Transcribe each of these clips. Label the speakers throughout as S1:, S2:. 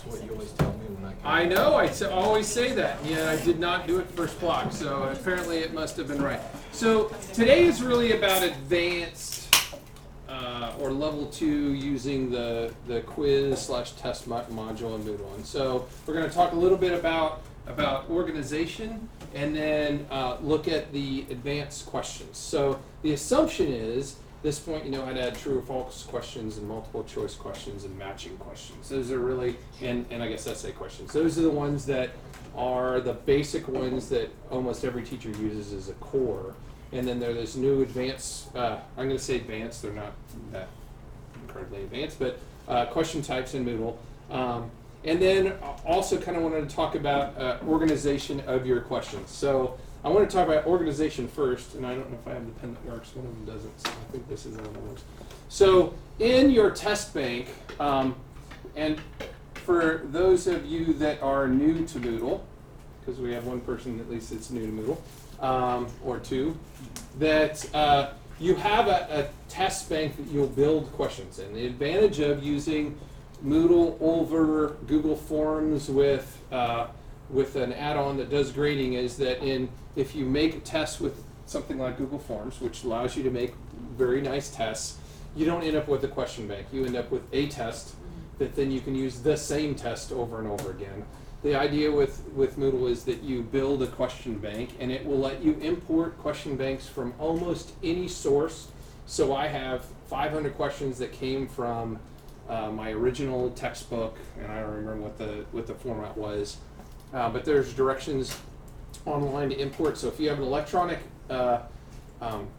S1: That's what you always tell me when I come.
S2: I know, always say that, yet I did not do it first block, so apparently it must have been right. So today is really about advanced or level 2 using the quiz/test module in Moodle. And so we're going to talk a little bit about organization and then look at the advanced questions. So the assumption is, this point, you know how to add true or false questions and multiple choice questions and matching questions. Those are really, and I guess essay questions. Those are the ones that are the basic ones that almost every teacher uses as a core. And then there's this new advanced, I'm going to say advanced, they're not that incredibly advanced, but question types in Moodle. And then also kind of wanted to talk about organization of your questions. So I want to talk about organization first, and I don't know if I have the pen that works. One of them doesn't, so I think this is the one that works. So in your test bank, and for those of you that are new to Moodle, because we have one person at least that's new to Moodle, or two, that you have a test bank that you'll build questions in. The advantage of using Moodle over Google Forms with an add-on that does grading is that if you make tests with something like Google Forms, which allows you to make very nice tests, you don't end up with a question bank. You end up with a test that then you can use the same test over and over again. The idea with Moodle is that you build a question bank, and it will let you import question banks from almost any source. So I have 500 questions that came from my original textbook, and I don't remember what the format was, but there's directions online to import. So if you have an electronic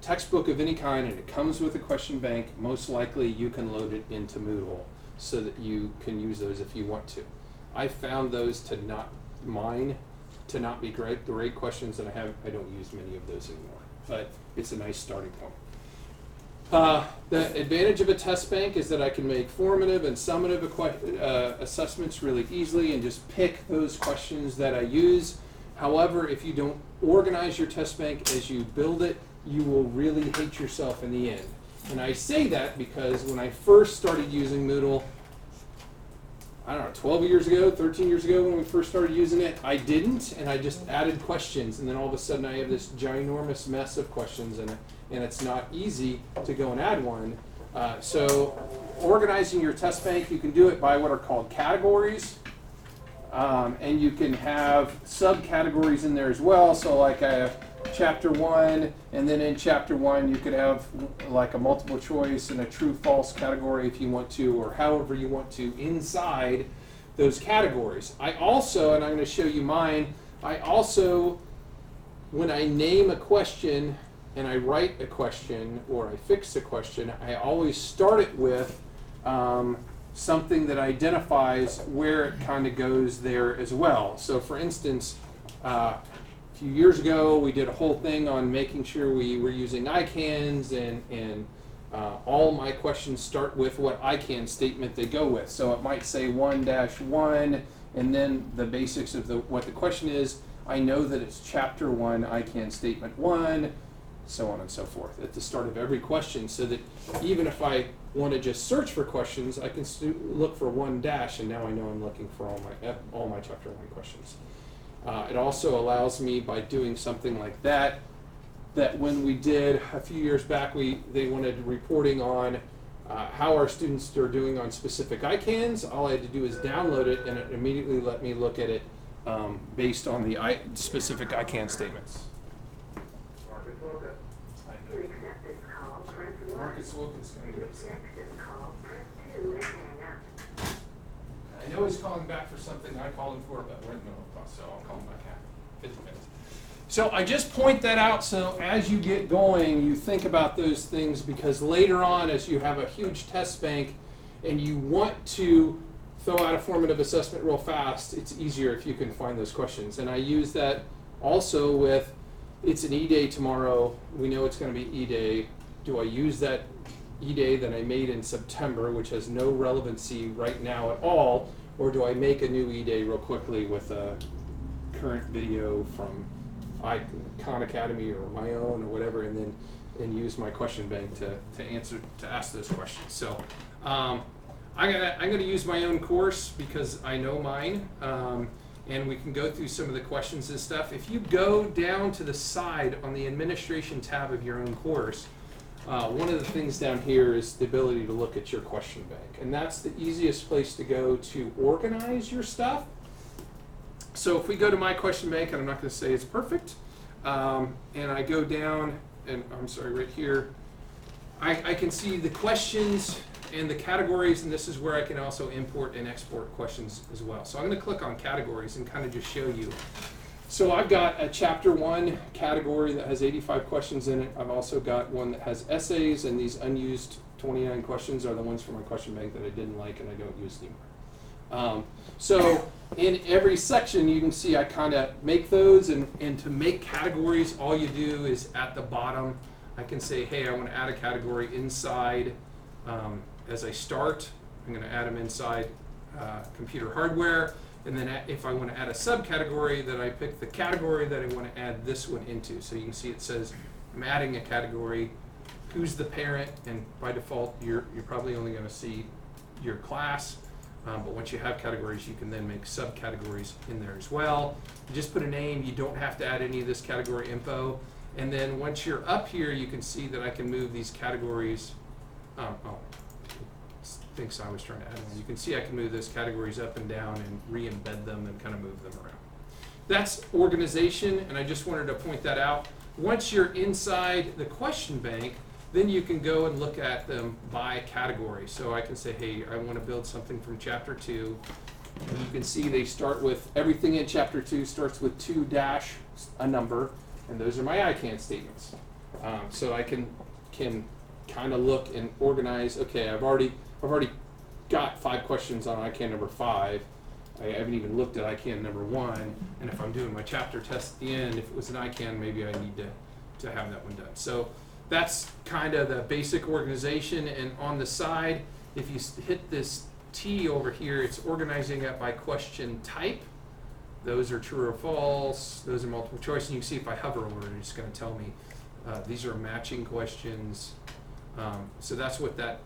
S2: textbook of any kind and it comes with a question bank, most likely you can load it into Moodle so that you can use those if you want to. I found those to not be great. The great questions that I don't use many of those anymore, but it's a nice starting point. The advantage of a test bank is that I can make formative and summative assessments really easily and just pick those questions that I use. However, if you don't organize your test bank as you build it, you will really hate yourself in the end. And I say that because when I first started using Moodle, I don't know, 12 years ago, 13 years ago when we first started using it, I didn't, and I just added questions, and then all of a sudden I have this ginormous mess of questions, and it's not easy to go and add one. So organizing your test bank, you can do it by what are called categories, and you can have subcategories in there as well. So like I have chapter 1, and then in chapter 1 you could have like a multiple choice and a true-false category if you want to, or however you want to inside those categories. I also, and I'm going to show you mine, when I name a question and I write a question or I fix a question, I always start it with something that identifies where it kind of goes there as well. So for instance, a few years ago, we did a whole thing on making sure we were using ICANNs, and all my questions start with what ICANN statement they go with. So it might say 1-1, and then the basics of what the question is. I know that it's chapter 1, ICANN statement 1, so on and so forth at the start of every question, so that even if I want to just search for questions, I can look for 1-, and now I know I'm looking for all my chapter 1 questions. It also allows me, by doing something like that when we did a few years back, they wanted reporting on how our students are doing on specific ICANNs. All I had to do is download it, and it immediately let me look at it based on the specific ICANN statements. Marcus Wilkins is going to get some. I know he's calling back for something I called him for, but we're in the middle of class, so I'll call him back in 50 minutes. So I just point that out so as you get going, you think about those things, because later on, as you have a huge test bank and you want to throw out a formative assessment real fast, it's easier if you can find those questions. And I use that also with, it's an E-Day tomorrow. We know it's going to be E-Day. Do I use that E-Day that I made in September, which has no relevancy right now at all, or do I make a new E-Day real quickly with a current video from Khan Academy or my own or whatever, and use my question bank to ask those questions. So I'm gonna use my own course because I know mine, and we can go through some of the questions and stuff. If you go down to the side on the administration tab of your own course, one of the things down here is the ability to look at your question bank, and that's the easiest place to go to organize your stuff. So if we go to my question bank, and I'm not going to say it's perfect, and I go down, and I'm sorry, right here, I can see the questions and the categories, and this is where I can also import and export questions as well. So I'm going to click on categories and kind of just show you. So I've got a chapter 1 category that has 85 questions in it. I've also got one that has essays, and these unused 29 questions are the ones from my question bank that I didn't like and I don't use anymore. So in every section you can see I kind of make those, and to make categories all you do is at the bottom I can say, hey, I want to add a category inside. As I start, I'm going to add them inside computer hardware, and then if I want to add a subcategory, then I pick the category that I want to add this one into. So you can see it says I'm adding a category, who's the parent, and by default you're probably only going to see your class, but once you have categories you can then make subcategories in there as well. You just put a name, you don't have to add any of this category info, and then once you're up here you can see that I can move these categories. Thinks I was trying to add one. You can see I can move those categories up and down and re-embed them and kind of move them around. That's organization, and I just wanted to point that out. Once you're inside the question bank, then you can go and look at them by category. So I can say, hey, I want to build something from chapter 2. And you can see they start with, everything in chapter 2 starts with 2 dash a number, and those are my ICANN statements. So I can kind of look and organize, okay, I've already got 5 questions on ICANN number 5. I haven't even looked at ICANN number 1, and if I'm doing my chapter test at the end, if it was an ICANN, maybe I need to have that one done. So that's kind of the basic organization, and on the side, if you hit this T over here, it's organizing it by question type. Those are true or false, those are multiple choice, and you can see if I hover over it, it's going to tell me these are matching questions. So that's what that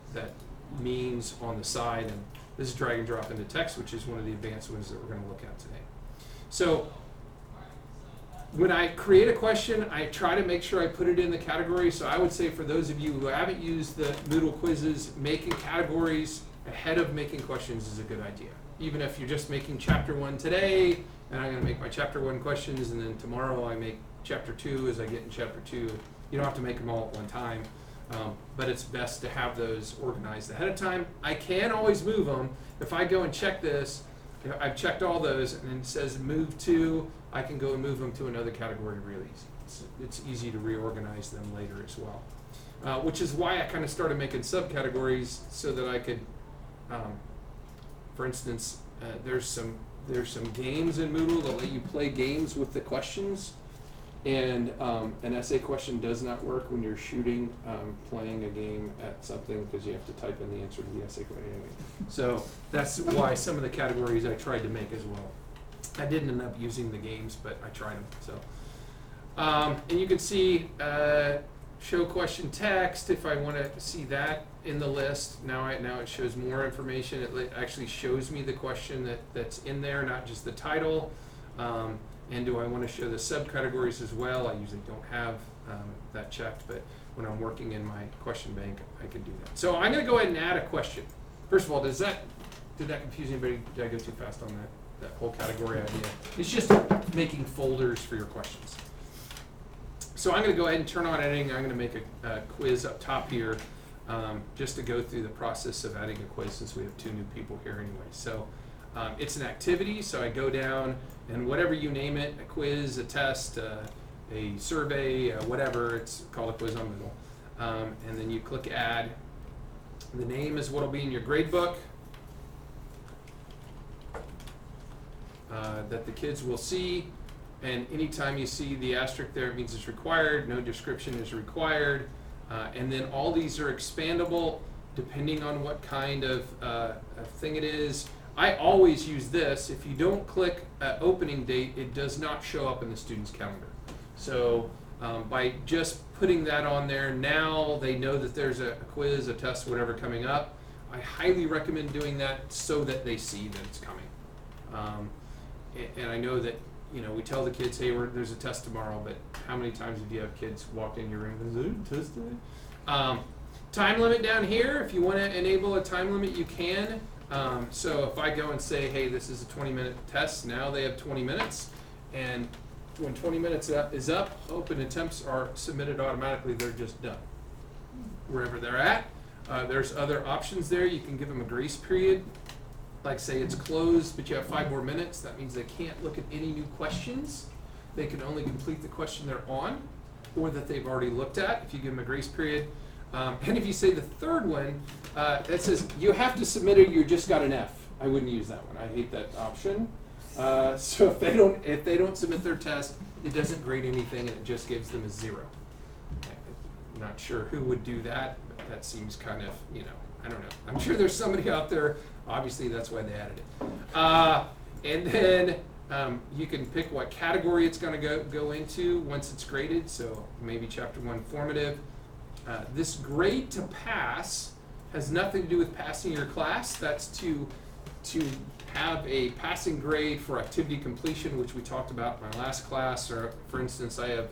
S2: means on the side, and this is drag and drop into text, which is one of the advanced ones that we're going to look at today. So when I create a question, I try to make sure I put it in the category. So I would say for those of you who haven't used the Moodle quizzes, making categories ahead of making questions is a good idea. Even if you're just making chapter 1 today, and I'm going to make my chapter 1 questions, and then tomorrow I make chapter 2 as I get in chapter 2. You don't have to make them all at one time. But it's best to have those organized ahead of time. I can always move them. If I go and check this, I've checked all those, and it says move to, I can go and move them to another category really easy. It's easy to reorganize them later as well. Which is why I kind of started making subcategories so that I could, for instance, there's some games in Moodle that let you play games with the questions. And an essay question does not work when you're shooting, playing a game at something, because you have to type in the answer to the essay question anyway. So that's why some of the categories I tried to make as well. I didn't end up using the games, but I tried them. So, and you can see show question text. If I want to see that in the list, now it shows more information. It actually shows me the question that's in there, not just the title. And do I want to show the subcategories as well? I usually don't have that checked, but when I'm working in my question bank, I can do that. So I'm going to go ahead and add a question. First of all, did that confuse anybody? Did I go too fast on that whole category idea? It's just making folders for your questions. So I'm going to go ahead and turn on editing. I'm going to make a quiz up top here, just to go through the process of adding a quiz, since we have 2 new people here anyway. So it's an activity, so I go down, and whatever you name it, a quiz, a test, a survey, whatever, it's called a quiz on Moodle. And then you click add. The name is what will be in your grade book that the kids will see. And anytime you see the asterisk there, it means it's required. No description is required. And then all these are expandable depending on what kind of thing it is. I always use this. If you don't click opening date, it does not show up in the student's calendar. So by just putting that on there, now they know that there's a quiz, a test, whatever coming up. I highly recommend doing that so that they see that it's coming. And I know that, you know, we tell the kids, hey, there's a test tomorrow, but how many times have you have kids walked in your room and say, test today? Time limit down here, if you want to enable a time limit, you can. So if I go and say, hey, this is a 20-minute test, now they have 20 minutes. And when 20 minutes is up, open attempts are submitted automatically. They're just done. Wherever they're at, there's other options there. You can give them a grace period. Like say it's closed, but you have 5 more minutes. That means they can't look at any new questions. They can only complete the question they're on or that they've already looked at if you give them a grace period. And if you say the third one, that says you have to submit it, you just got an F. I wouldn't use that one. I hate that option. So if they don't submit their test, it doesn't grade anything and it just gives them a 0. I'm not sure who would do that, but that seems kind of, you know, I don't know. I'm sure there's somebody out there. Obviously, that's why they added it. And then you can pick what category it's going to go into once it's graded. So maybe Chapter 1 formative. This grade to pass has nothing to do with passing your class. That's to have a passing grade for activity completion, which we talked about in my last class. Or for instance, I have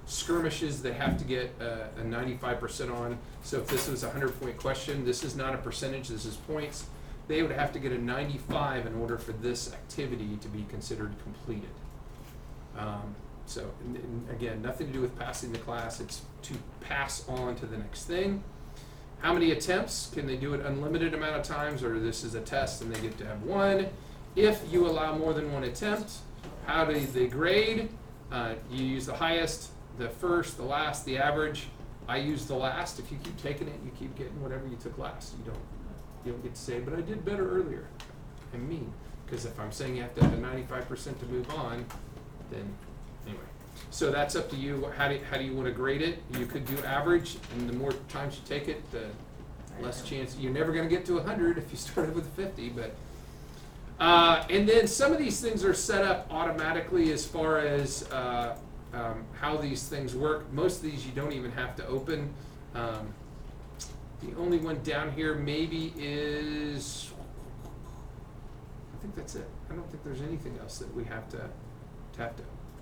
S2: skirmishes they have to get a 95% on. So if this was a 100-point question, this is not a percentage, this is points. They would have to get a 95 in order for this activity to be considered completed. So again, nothing to do with passing the class, it's to pass on to the next thing. How many attempts? Can they do it unlimited amount of times, or this is a test and they get to have 1? If you allow more than 1 attempt, how do they grade? You use the highest, the first, the last, the average. I use the last. If you keep taking it, you keep getting whatever you took last. You don't get to say, but I did better earlier. I mean, because if I'm saying you have to have a 95% to move on, then anyway. So that's up to you. How do you want to grade it? You could do average, and the more times you take it, the less chance. You're never going to get to 100 if you started with 50, but. And then some of these things are set up automatically as far as how these things work. Most of these you don't even have to open. The only one down here maybe is, I think that's it. I don't think there's anything else that we have to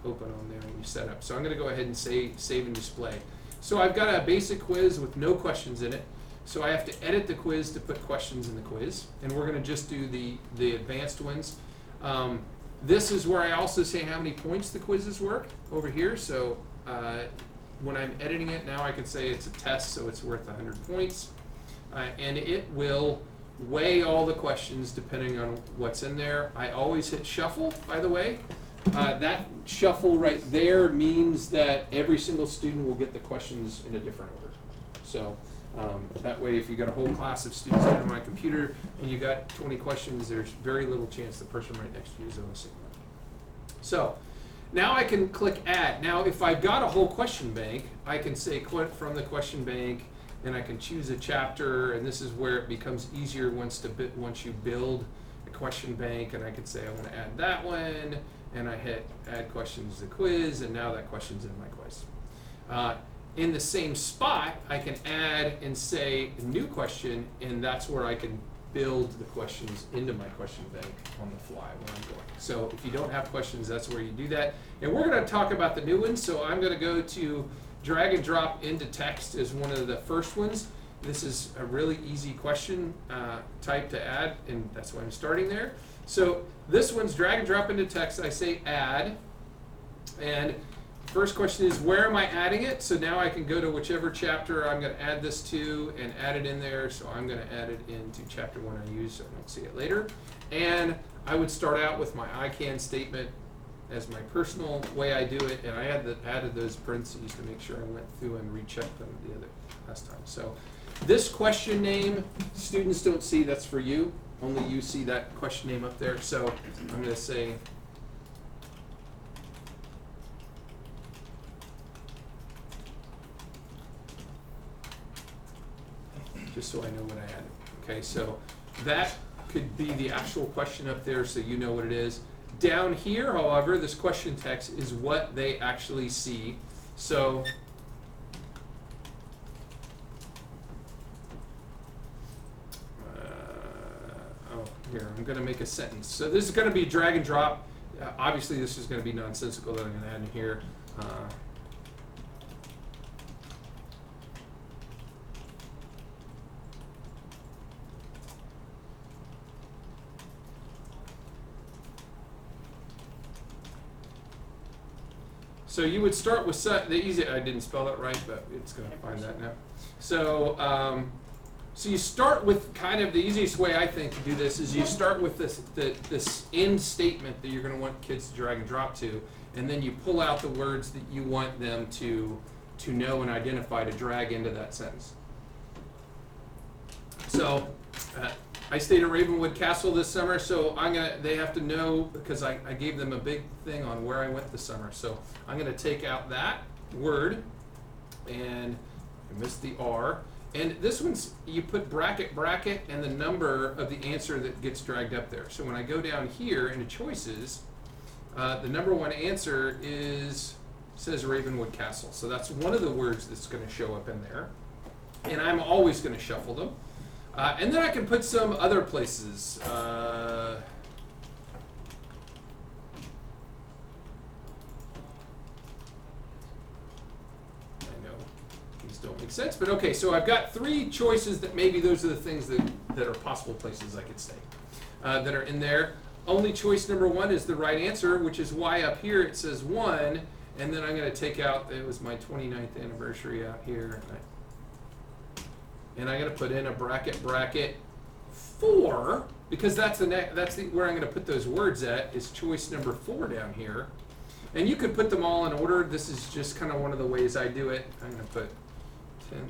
S2: open on there when you set up. So I'm going to go ahead and save and display. So I've got a basic quiz with no questions in it. So I have to edit the quiz to put questions in the quiz. And we're going to just do the advanced ones. This is where I also say how many points the quizzes work over here. So when I'm editing it now, I can say it's a test, so it's worth 100 points. And it will weigh all the questions depending on what's in there. I always hit shuffle, by the way. That shuffle right there means that every single student will get the questions in a different order. So that way, if you got a whole class of students on my computer and you got 20 questions, there's very little chance the person right next to you is on the same one. So now I can click add. Now if I've got a whole question bank, I can say quit from the question bank, and I can choose a chapter, and this is where it becomes easier once you build a question bank, and I could say I want to add that one, and I hit add questions to quiz, and now that question's in my quiz. In the same spot, I can add and say new question, and that's where I can build the questions into my question bank on the fly when I'm going. So if you don't have questions, that's where you do that. And we're going to talk about the new ones, so I'm going to go to drag and drop into text as one of the first ones. This is a really easy question type to add, and that's why I'm starting there. So this one's drag and drop into text. I say add, and first question is, where am I adding it? So now I can go to whichever chapter I'm going to add this to and add it in there. So I'm going to add it into chapter 1 I use so I don't see it later. And I would start out with my I can statement as my personal way I do it. And I added those parentheses to make sure I went through and rechecked them the other last time. So this question name, students don't see, that's for you. Only you see that question name up there. So I'm going to say just so I know what I added. Okay, so that could be the actual question up there so you know what it is. Down here, however, this question text is what they actually see. So going to make a sentence. So this is going to be drag and drop. Obviously, this is going to be nonsensical that I'm going to add in here. So you would start with the easy. I didn't spell that right, but it's going to find that now. So so you start with kind of the easiest way I think to do this is you start with this end statement that you're going to want kids to drag and drop to, and then you pull out the words that you want them to know and identify to drag into that sentence. So I stayed at Ravenwood Castle this summer, so they have to know because I gave them a big thing on where I went this summer. So I'm going to take out that word, and I missed the R. And this one's, you put bracket, bracket, and the number of the answer that gets dragged up there. So when I go down here into choices, the number one answer says Ravenwood Castle. So that's one of the words that's going to show up in there. And I'm always going to shuffle them. And then I can put some other places. Don't make sense, but okay, so I've got three choices that maybe those are the things that are possible places I could say that are in there. Only choice number one is the right answer, which is why up here it says 1, and then I'm going to take out, it was my 29th anniversary out here, and I'm going to put in a bracket, bracket 4, because that's where I'm going to put those words at, is choice number 4 down here. And you could put them all in order. This is just kind of one of the ways I do it. I'm going to put 10th.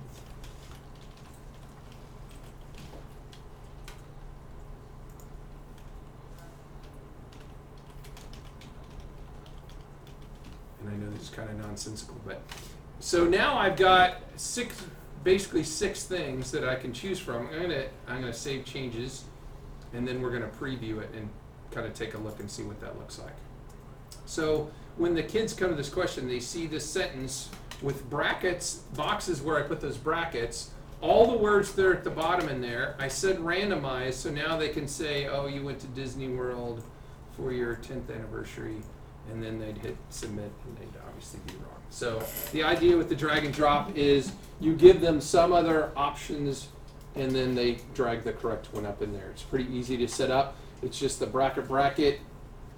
S2: And I know this is kind of nonsensical, but so now I've got basically six things that I can choose from. I'm gonna save changes, and then we're gonna preview it and kind of take a look and see what that looks like. So when the kids come to this question, they see this sentence with brackets, boxes where I put those brackets, all the words that are at the bottom in there, I said randomize, so now they can say, oh, you went to Disney World for your 10th anniversary, and then they'd hit submit, and they'd obviously be wrong. So the idea with the drag and drop is you give them some other options, and then they drag the correct one up in there. It's pretty easy to set up. It's just the bracket, bracket,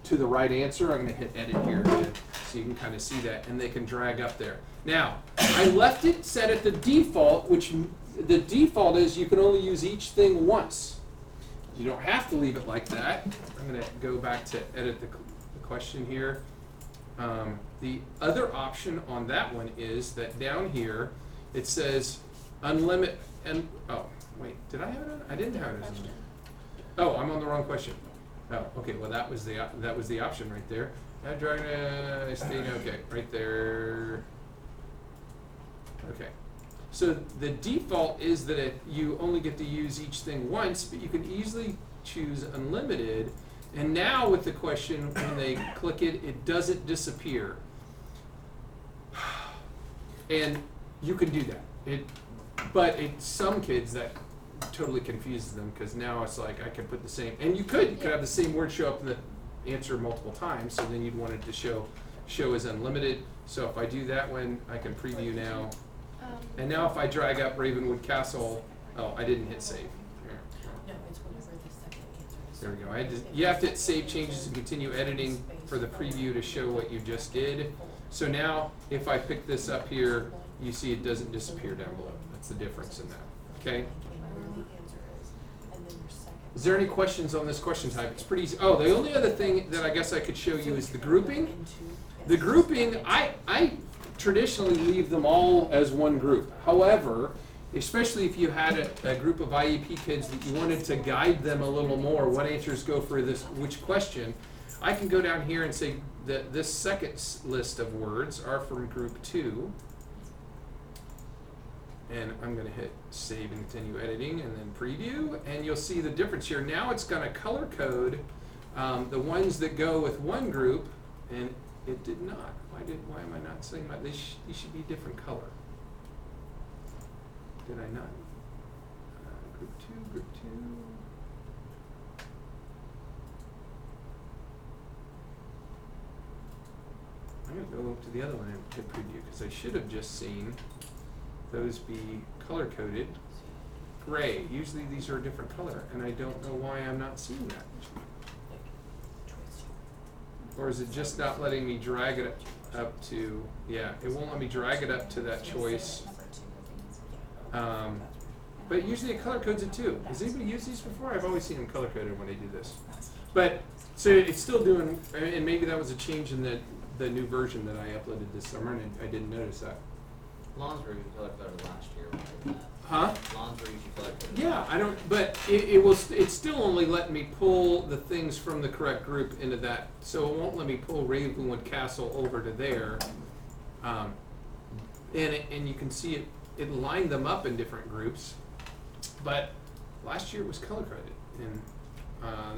S2: to the right answer. I'm going to hit edit here again so you can kind of see that, and they can drag up there. Now, I left it set at the default, which the default is you can only use each thing once. You don't have to leave it like that. I'm going to go back to edit the question here. The other option on that one is that down here it says unlimited, and oh wait, did I have it on? I didn't have it as on. Oh, I'm on the wrong question. Oh, okay. Well, that was the option right there. Okay, right there. Okay. So the default is that you only get to use each thing once, but you can easily choose unlimited. And now with the question, when they click it, it doesn't disappear. And you can do that. But some kids that totally confuses them, because now it's like I can put the same, and you could have the same word show up in the answer multiple times, so then you'd want it to show as unlimited. So if I do that one, I can preview now. And now if I drag up Ravenwood Castle, oh, I didn't hit save.
S1: No, it's whatever the second answer is.
S2: There we go. You have to hit save changes and continue editing for the preview to show what you just did. So now if I pick this up here, you see it doesn't disappear down below. That's the difference in that. Okay? Is there any questions on this question type? It's pretty easy. Oh, the only other thing that I guess I could show you is the grouping. The grouping, I traditionally leave them all as one group. However, especially if you had a group of IEP kids that you wanted to guide them a little more, what answers go for which question, I can go down here and say that this second list of words are from group 2. And I'm going to hit save and continue editing and then preview, and you'll see the difference here. Now it's going to color code the ones that go with one group, and it did not. Why am I not saying that? These should be different color. Did I not? Group 2, group 2. I'm gonna go to the other one and hit preview because I should have just seen those be color coded gray. Usually these are a different color, and I don't know why I'm not seeing that. Or is it just not letting me drag it up to? Yeah, it won't let me drag it up to that choice. But usually it color codes it too. Has anybody used these before? I've always seen them color coded when they do this. But so it's still doing, and maybe that was a change in the new version that I uploaded this summer, and I didn't notice that.
S3: Lawns were usually color coded last year when I did that.
S2: Huh?
S3: Lawns were usually color coded.
S2: Yeah, I don't. But it's still only letting me pull the things from the correct group into that. So it won't let me pull Ravenwood Castle over to there. And you can see it lined them up in different groups. But last year it was color coded, and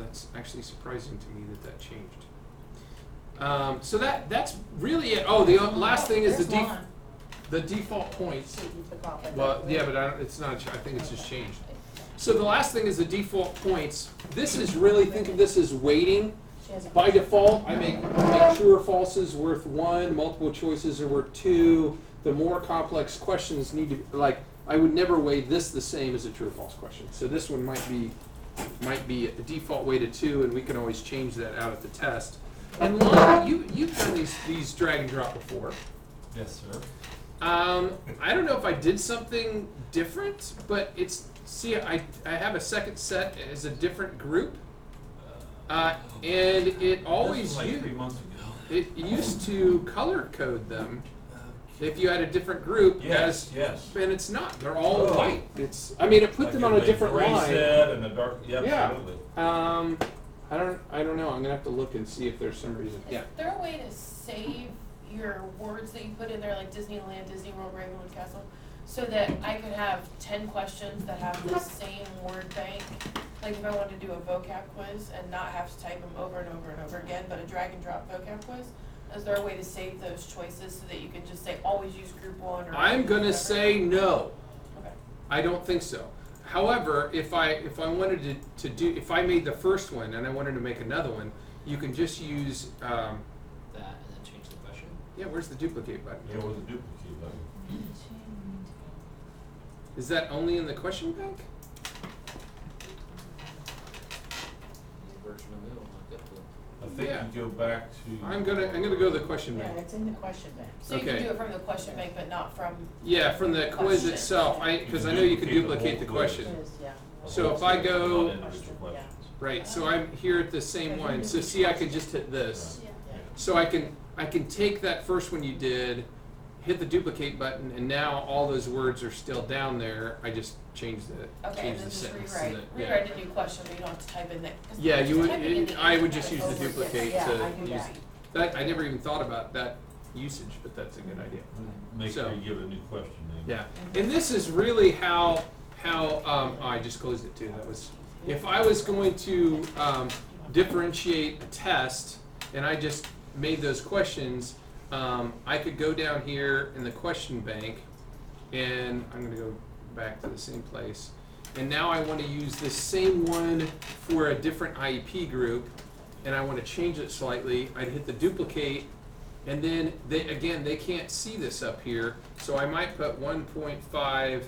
S2: that's actually surprising to me that changed. So that's really it. Oh, the last thing is the default points. Well, yeah, but it's not. I think it's just changed. So the last thing is the default points. This is really, think of this as weighting. By default, I make true or falses worth 1. Multiple choices are worth 2. The more complex questions need to, like, I would never weigh this the same as a true or false question. So this one might be a default weighted 2, and we can always change that out at the test. And Lon, you've done these drag and drop before.
S4: Yes, sir.
S2: I don't know if I did something different, but I have a second set as a different group, and it always
S4: This was like 3 months ago.
S2: it used to color code them. If you had a different group,
S4: Yes.
S2: and it's not. They're all white. It put them on a different line.
S4: Set and a dark.
S2: Yeah.
S4: Absolutely.
S2: I don't know. I'm gonna have to look and see if there's some reason.
S1: Is there a way to save your words that you put in there, like Disneyland, Disney World, Ravenwood Castle, so that I could have 10 questions that have the same word bank? Like if I wanted to do a vocab quiz and not have to type them over and over and over again, but a drag and drop vocab quiz, is there a way to save those choices so that you can just say always use group 1 or
S2: I'm gonna
S1: whatever?
S2: say no.
S1: Okay.
S2: I don't think so. However, if I wanted to do, if I made the first one and I wanted to make another one, you can just use.
S3: That and then change the question.
S2: Yeah, where's the duplicate button?
S4: Yeah, with a duplicate button.
S2: Is that only in the question bank?
S3: New version of Moodle, not good for
S4: I think
S2: Yeah.
S4: you go back to.
S2: I'm gonna go to the question
S5: Yeah,
S2: bank.
S5: it's in the question bank.
S1: So you
S2: Okay.
S1: can do it from the question bank, but not from.
S2: Yeah, from the quiz
S1: Question.
S2: itself. Because I know you can duplicate the
S4: whole
S2: question.
S5: It is, yeah.
S2: So if I go-
S4: Not individual questions.
S2: Right. So I'm here at the same one. So see, I can just hit this.
S5: Yeah.
S2: So I can take that first one you did, hit the duplicate button, and now all those words are still down there. I just changed the
S1: Okay, and then
S2: the
S1: just
S2: sentence.
S1: rewrite.
S2: and the-
S1: Rewrite a new question, but you don't have to type in that. 'Cause
S2: Yeah, you would.
S1: typing in the
S2: I would
S1: ink
S2: just
S1: is
S2: use the
S1: over-
S2: duplicate
S5: Yeah,
S2: to
S5: I do
S2: use.
S5: that.
S2: That I never even thought about that usage, but that's a good idea.
S4: Make
S2: So-
S4: sure you give it a new question name.
S2: Yeah, and this is really how I just closed it too. That was if I was going to differentiate a test, and I just made those questions. I could go down here in the question bank, and I'm going to go back to the same place. And now I want to use this same one for a different IEP group, and I want to change it slightly. I'd hit the duplicate, and then they can't see this up here, so I might put 1.5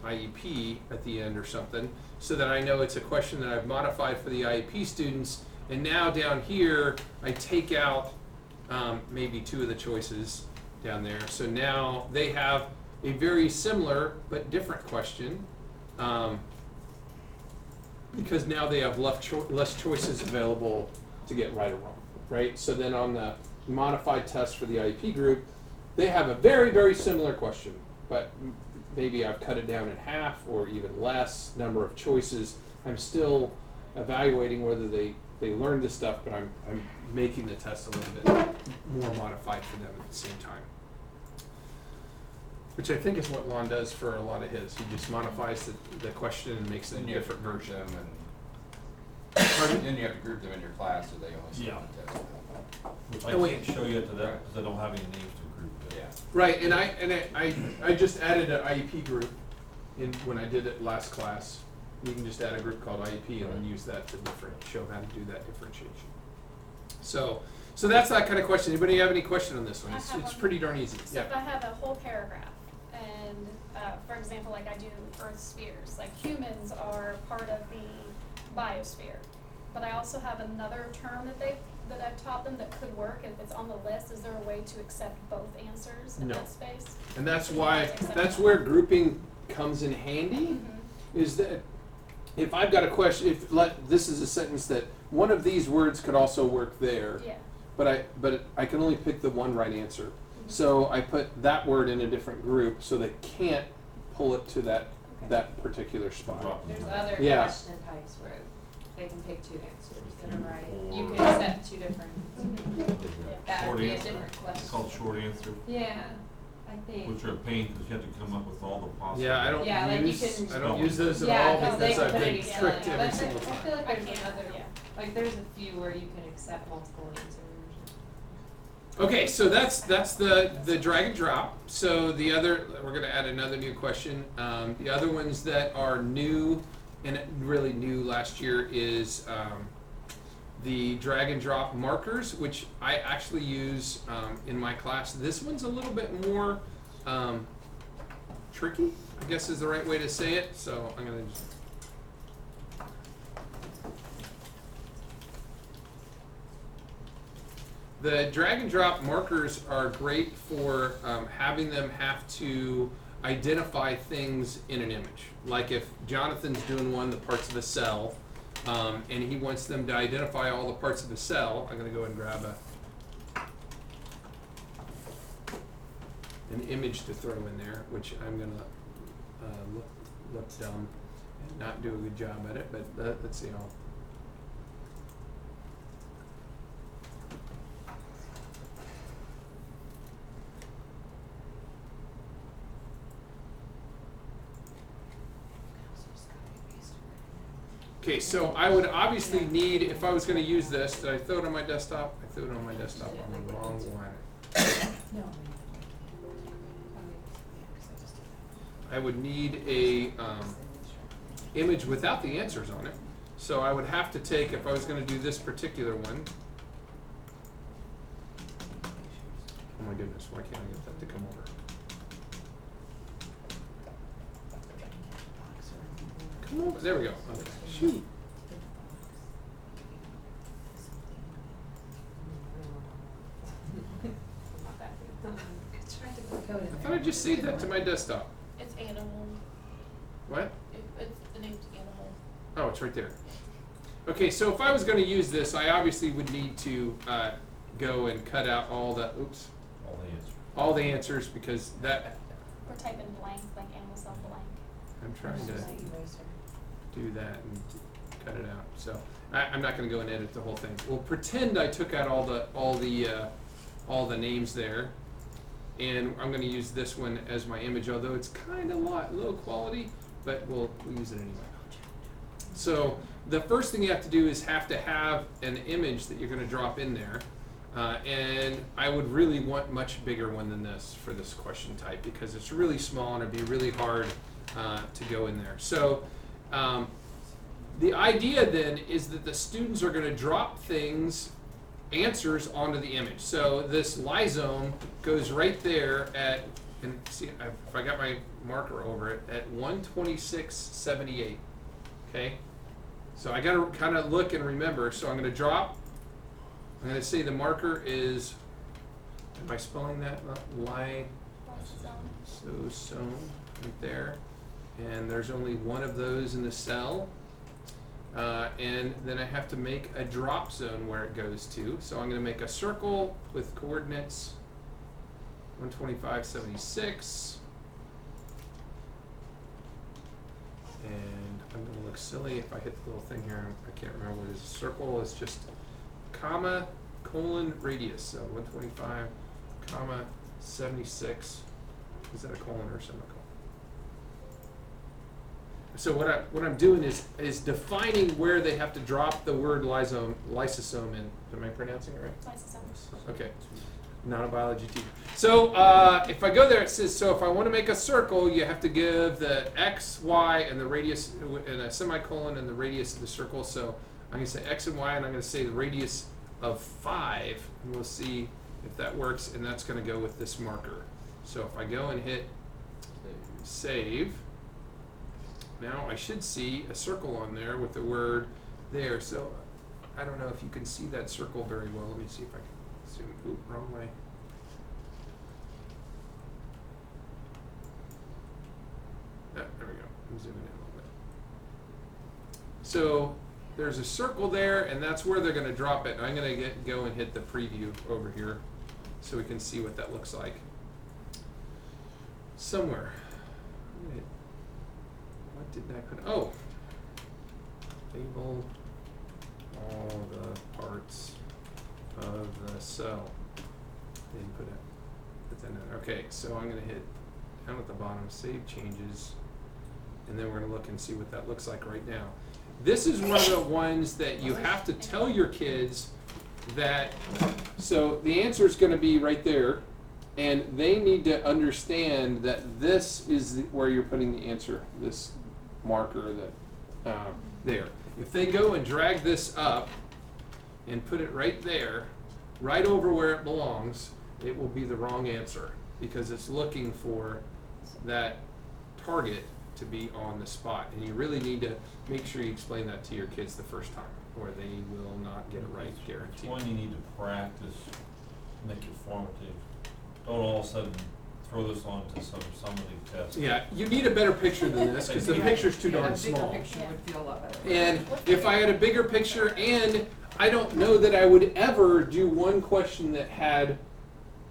S2: IEP at the end or something, so that I know it's a question that I've modified for the IEP students. And now down here, I take out maybe 2 of the choices down there. So now they have a very similar but different question, because now they have less choices available to get right or wrong, right? So then on the modified test for the IEP group, they have a very, very similar question, but maybe I've cut it down in half or even less number of choices. I'm still evaluating whether they learned this stuff, but I'm making the test a little bit more modified for them at the same time. Which I think is what Lon does for a lot of his. He just modifies the question and makes it a
S6: Then you have to
S2: different
S6: group
S2: version.
S6: them and then you have to group them in your class so they only see
S4: Yeah.
S6: one test.
S4: Which I
S2: Oh, wait.
S4: can't show you to that because I don't have any names to group it.
S6: Yeah.
S2: Right, and I just added an IEP group in when I did it last class. You can just add a group called IEP and then use that to show how to do that differentiation. So that's that kind of question. Anybody have any question on this one?
S5: I
S2: It's
S5: have one.
S2: pretty darn easy.
S5: So if I
S2: Yeah.
S5: have a whole paragraph, and for example, like I do Earth spheres, like humans are part of the biosphere, but I also have another term that I've taught them that could work, if it's on the list, is there a way to accept both answers in
S2: No.
S5: that space?
S2: And that's where grouping comes in handy.
S5: Mhm.
S2: Is that if I've got a question, this is a sentence that one of these words could also work there,
S5: Yeah.
S2: but I can only pick the one right answer. So I put that word in a different group so they can't pull it to that particular spot.
S4: Drop them.
S7: There's other
S2: Yeah.
S7: question types where they can pick two answers that are right. You can accept two different, that
S4: Short
S7: would be a
S4: answer.
S7: different question.
S4: It's called short answer,
S7: Yeah, I think.
S4: which are a pain because you have to come up with all the possible.
S2: Yeah, I don't
S7: Yeah, like you
S2: use
S7: can-
S2: I don't use those at
S7: Yeah,
S2: all
S7: 'cause they
S2: because
S7: can
S2: I've
S7: put
S2: been
S7: it together.
S2: tricked
S7: But
S2: every
S7: there-
S2: single
S7: I
S2: time.
S7: feel like
S5: I
S7: there's
S5: can't,
S7: another,
S5: yeah.
S7: like there's a few where you can accept multiple answers.
S2: Okay, so that's the drag and drop. So the other, we're going to add another new question. The other ones that are new and really new last year is the drag and drop markers, which I actually use in my class. This one's a little bit more tricky, I guess is the right way to say it. So I'm going to just the drag and drop markers are great for having them have to identify things in an image. Like if Jonathan's doing one, the parts of a cell, and he wants them to identify all the parts of the cell, I'm going to go and grab an image to throw in there, which I'm going to look dumb and not do a good job at it, but let's see. Okay, so I would obviously need, if I was going to use this, did I throw it on my desktop? I threw it on my desktop on the wrong one. I would need a image without the answers on it. So I would have to take, if I was going to do this particular one, oh my goodness, why can't I get that to come over? Come over, there we go. Okay. Shoot. I thought I just saved that to my desktop.
S1: It's animal.
S2: What?
S1: It's the name's animal.
S2: Oh, it's right there. Okay, so if I was going to use this, I obviously would need to go and cut out all the,
S4: All the answers.
S2: all the answers because that,
S5: Or type in blank, like animal cell blank.
S2: I'm trying to do that and cut it out. So I'm not going to go and edit the whole thing. We'll pretend I took out all the names there, and I'm going to use this one as my image, although it's kind of low quality, but we'll use it anyway. So the first thing you have to do is have to have an image that you're going to drop in there. And I would really want much bigger one than this for this question type because it's really small and it'd be really hard to go in there. So the idea then is that the students are going to drop answers onto the image. So this lysome goes right there at, and see if I got my marker over it, at 126.78. Okay? So I got to kind of look and remember. So I'm going to drop. I'm going to say the marker is, am I spelling that? Lysosome, right there. And there's only one of those in the cell. And then I have to make a drop zone where it goes to. So I'm going to make a circle with coordinates 125.76. And I'm going to look silly if I hit the little thing here. I can't remember what it is. Circle is just comma, colon, radius. So 125, comma, 76. Is that a colon or a semicolon? So what I'm doing is defining where they have to drop the word lysosome in. Am I pronouncing it right?
S5: Lysosome.
S2: Okay. Not a biology teacher. So if I go there, it says, so if I want to make a circle, you have to give the x, y, and the radius, and a semicolon, and the radius of the circle. So I'm going to say x and y, and I'm going to say the radius of 5, and we'll see if that works, and that's gonna go with this marker. So if I go and hit save, now I should see a circle on there with the word there. So I don't know if you can see that circle very well. Let me see if I can zoom. Oop, wrong way. Ah, there we go. I'm zooming in a little bit. So there's a circle there, and that's where they're going to drop it. I'm going to go and hit the preview over here so we can see what that looks like. Somewhere. What did I put? Oh! Label all the parts of the cell. Didn't put that in there. Okay, so I'm going to hit down at the bottom, save changes, and then we're going to look and see what that looks like right now. This is one of the ones that you have to tell your kids that, so the answer is going to be right there, and they need to understand that this is where you're putting the answer, this marker that there. If they go and drag this up and put it right there, right over where it belongs, it will be the wrong answer because it's looking for that target to be on the spot. And you really need to make sure you explain that to your kids the first time, or they will not get it right,
S4: It's
S2: guaranteed.
S4: one you need to practice, make it formative. Don't all of a sudden throw this onto some somebody test.
S2: Yeah, you need a better picture than this because the picture's too darn
S7: A
S2: small.
S7: bigger picture would feel a lot better.
S2: And if I had a bigger picture, and I don't know that I would ever do one question that had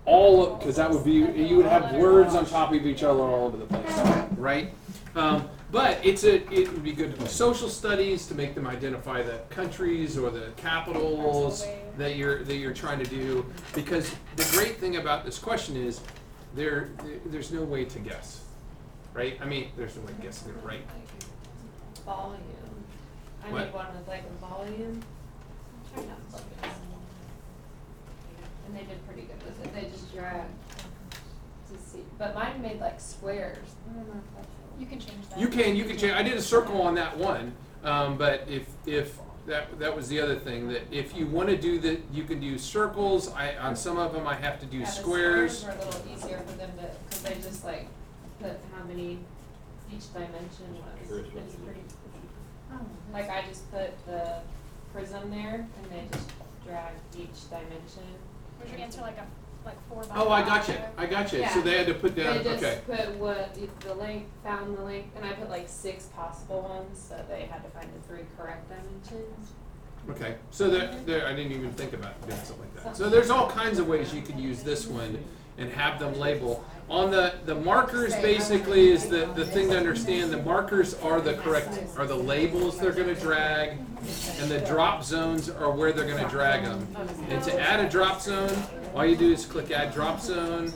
S2: all of, because that would be, you would have words on top of each other all over the place, right? But it would be good to do social studies to make them identify the countries or the capitals that you're trying to do. Because the great thing about this question is there's no way to guess, right? I mean, there's no way to guess it right.
S7: Volume. I
S2: What?
S7: made one with like a volume. Try not to look at this. And they did pretty good with it. They just dragged to see. But mine made like squares. I don't know if that's
S5: You can change that.
S2: You can change. I did a circle on that one, but if that was the other thing, that if you want to do that, you can do circles. On some of them I have to do
S7: yeah, the
S2: squares.
S7: were a little easier for them to, because they just like put how many each dimension was. It's pretty. Like I just put the prism there, and they just dragged each dimension.
S5: Was your answer like 4 by
S2: Oh, I
S5: 5?
S2: got you.
S7: Yeah.
S2: So they had to put down.
S7: They just
S2: Okay.
S7: put what the length, found the length, and I put like 6 possible ones, so they had to find the 3 correct dimensions.
S2: Okay. So there, I didn't even think about doing something like that. So there's all kinds of ways you can use this one and have them label. On the markers, basically, is the thing to understand. The markers are the labels they're going to drag, and the drop zones are where they're going to drag them. And to add a drop zone, all you do is click Add Drop Zone.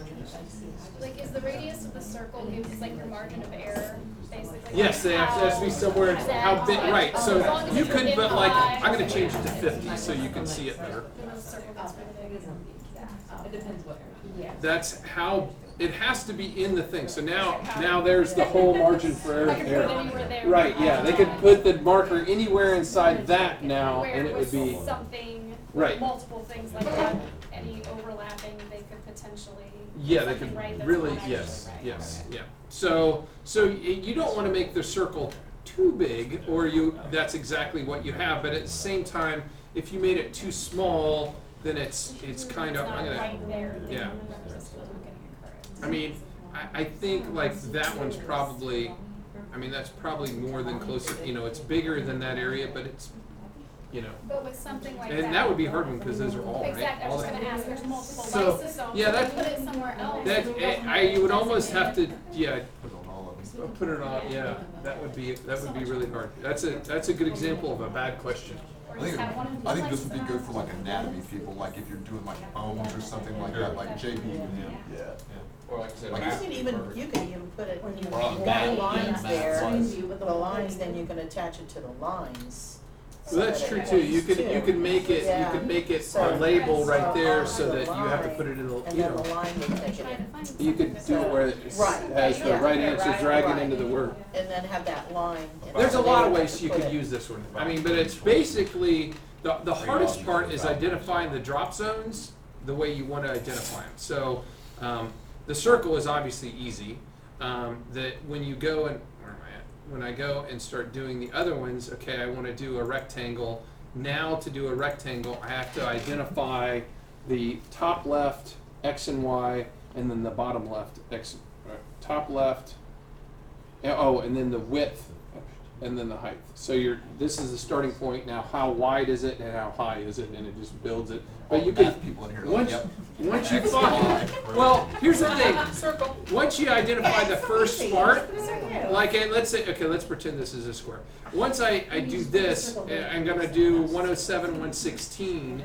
S5: Like, is the radius of the circle gives like your margin of error, basically?
S2: Yes, they have to be somewhere. How big? Right. So you could, but like I'm going to change it to 50 so you can see it better.
S5: The circle gets really big.
S7: It depends what. Yeah.
S2: That's how it has to be in the thing. So now there's the whole margin for
S5: I can put it
S2: error.
S5: anywhere there.
S2: Right, yeah, they could put the marker anywhere inside that now,
S5: Where
S2: and it would be,
S5: something,
S2: Right.
S5: multiple things like that, any overlapping, they could potentially.
S2: yeah, they
S5: something
S2: could
S5: right that's
S2: really,
S5: not actually
S2: yes,
S5: right.
S2: yes, yeah. So you don't want to make the circle too big, or that's exactly what you have, but at the same time, if you made it too small, then it's kind of,
S5: It's
S2: I'm
S5: not
S2: gonna,
S5: right there.
S2: yeah.
S5: It's not getting it correct.
S2: I mean, I think like that one's probably, I mean, that's probably more than closer, it's bigger than that area, but it's,
S5: But with something like that.
S2: and that would be hard one, because those are all, right?
S5: Exactly, I
S2: All
S5: was just
S2: that.
S5: gonna ask, there's multiple
S2: So,
S5: lysosomes,
S2: yeah,
S5: so
S2: that-
S5: put it somewhere else.
S2: You would almost have to, yeah,
S6: Put on all of them.
S2: put it on, yeah, that would be really hard. That's a good example of a bad question.
S5: Or
S6: I think,
S5: just have one of
S6: I
S5: the
S6: think this would be good for like
S5: lysosomes.
S6: anatomy people, like if you're doing like bones or something like that, like JB. Yeah.
S3: Or like I said,
S6: Like
S3: math
S8: You
S3: would
S8: can
S3: be perfect.
S8: you could even put it,
S3: Or on
S8: the
S3: that,
S8: lines
S3: math
S8: there,
S3: was-
S8: the lines, then you can attach it to the lines.
S2: So that's true too. You could make it a label right there so that you have to put it in
S8: And
S2: the,
S8: then the line will take it in,
S2: you could do it where it
S8: Right.
S2: has the
S8: Yeah.
S2: right answer dragging
S8: Right.
S2: into the word.
S8: and then have that line. and
S2: There's a
S8: then
S2: lot of
S8: you have
S2: ways
S8: to
S2: you
S8: put
S2: could
S8: it-
S2: use this one. I mean, but it's basically The hardest part is identifying the drop zones the way you want to identify them. So the circle is obviously easy. That when you go and, where am I at? When I go and start doing the other ones, okay, I want to do a rectangle. Now to do a rectangle, I have to identify the top left X and Y, and then the bottom left X, top left, and then the width, and then the height. So this is the starting point. Now, how wide is it, and how high is it, and it just builds it. But you can,
S6: people in here like, yep.
S2: once you find, well, here's the thing. Once you identify the first part, like let's say, okay, let's pretend this is a square. Once I do this, I'm gonna do 107, 116.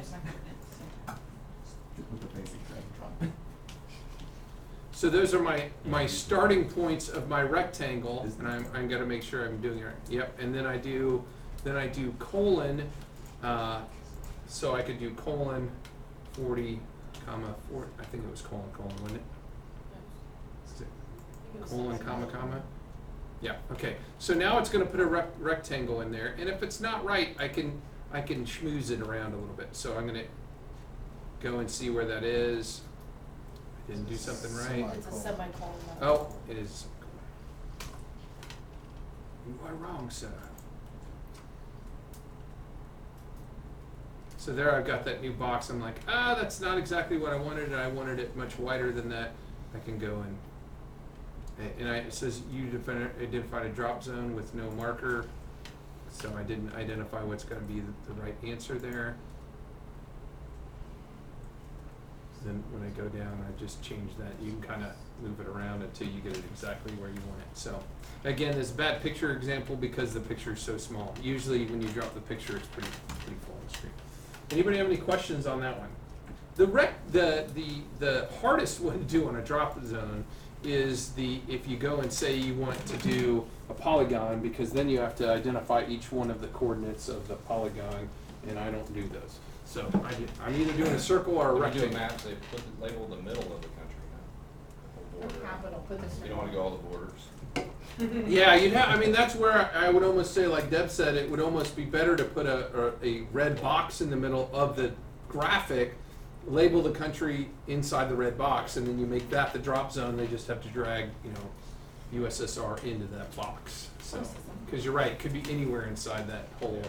S2: So those are my starting points of my rectangle, and I'm gonna make sure I'm doing it right. Yep, and then I do colon. So I could do colon 40, comma 4. I think it was colon, wasn't it? Colon, comma. Yeah. Okay. So now it's going to put a rectangle in there, and if it's not right, I can schmooze it around a little bit. So I'm going to go and see where that is. I didn't do something right.
S1: It's a semicolon.
S2: Oh, it is. You are wrong, sir. So there I've got that new box. I'm like, that's not exactly what I wanted, and I wanted it much wider than that. I can go and it says you identified a drop zone with no marker, so I didn't identify what's going to be the right answer there. Then when I go down, I just change that. You can kind of move it around until you get it exactly where you want it. So again, this is a bad picture example because the picture is so small. Usually when you drop the picture, it's pretty full on the screen. Anybody have any questions on that one? The hardest one to do on a drop zone is if you go and say you want to do a polygon, because then you have to identify each one of the coordinates of the polygon, and I don't do those. So I'm either doing a circle or a
S3: When you do a
S2: rectangle.
S3: map, they label the middle of the country now. The whole border.
S8: Capital, put this.
S3: You don't wanna go all the borders.
S2: Yeah, that's where I would almost say, like Deb said, it would almost be better to put a red box in the middle of the graphic, label the country inside the red box, and then you make that the drop zone. They just have to drag, USSR into that box. So, because you're right, it could be anywhere inside that hole.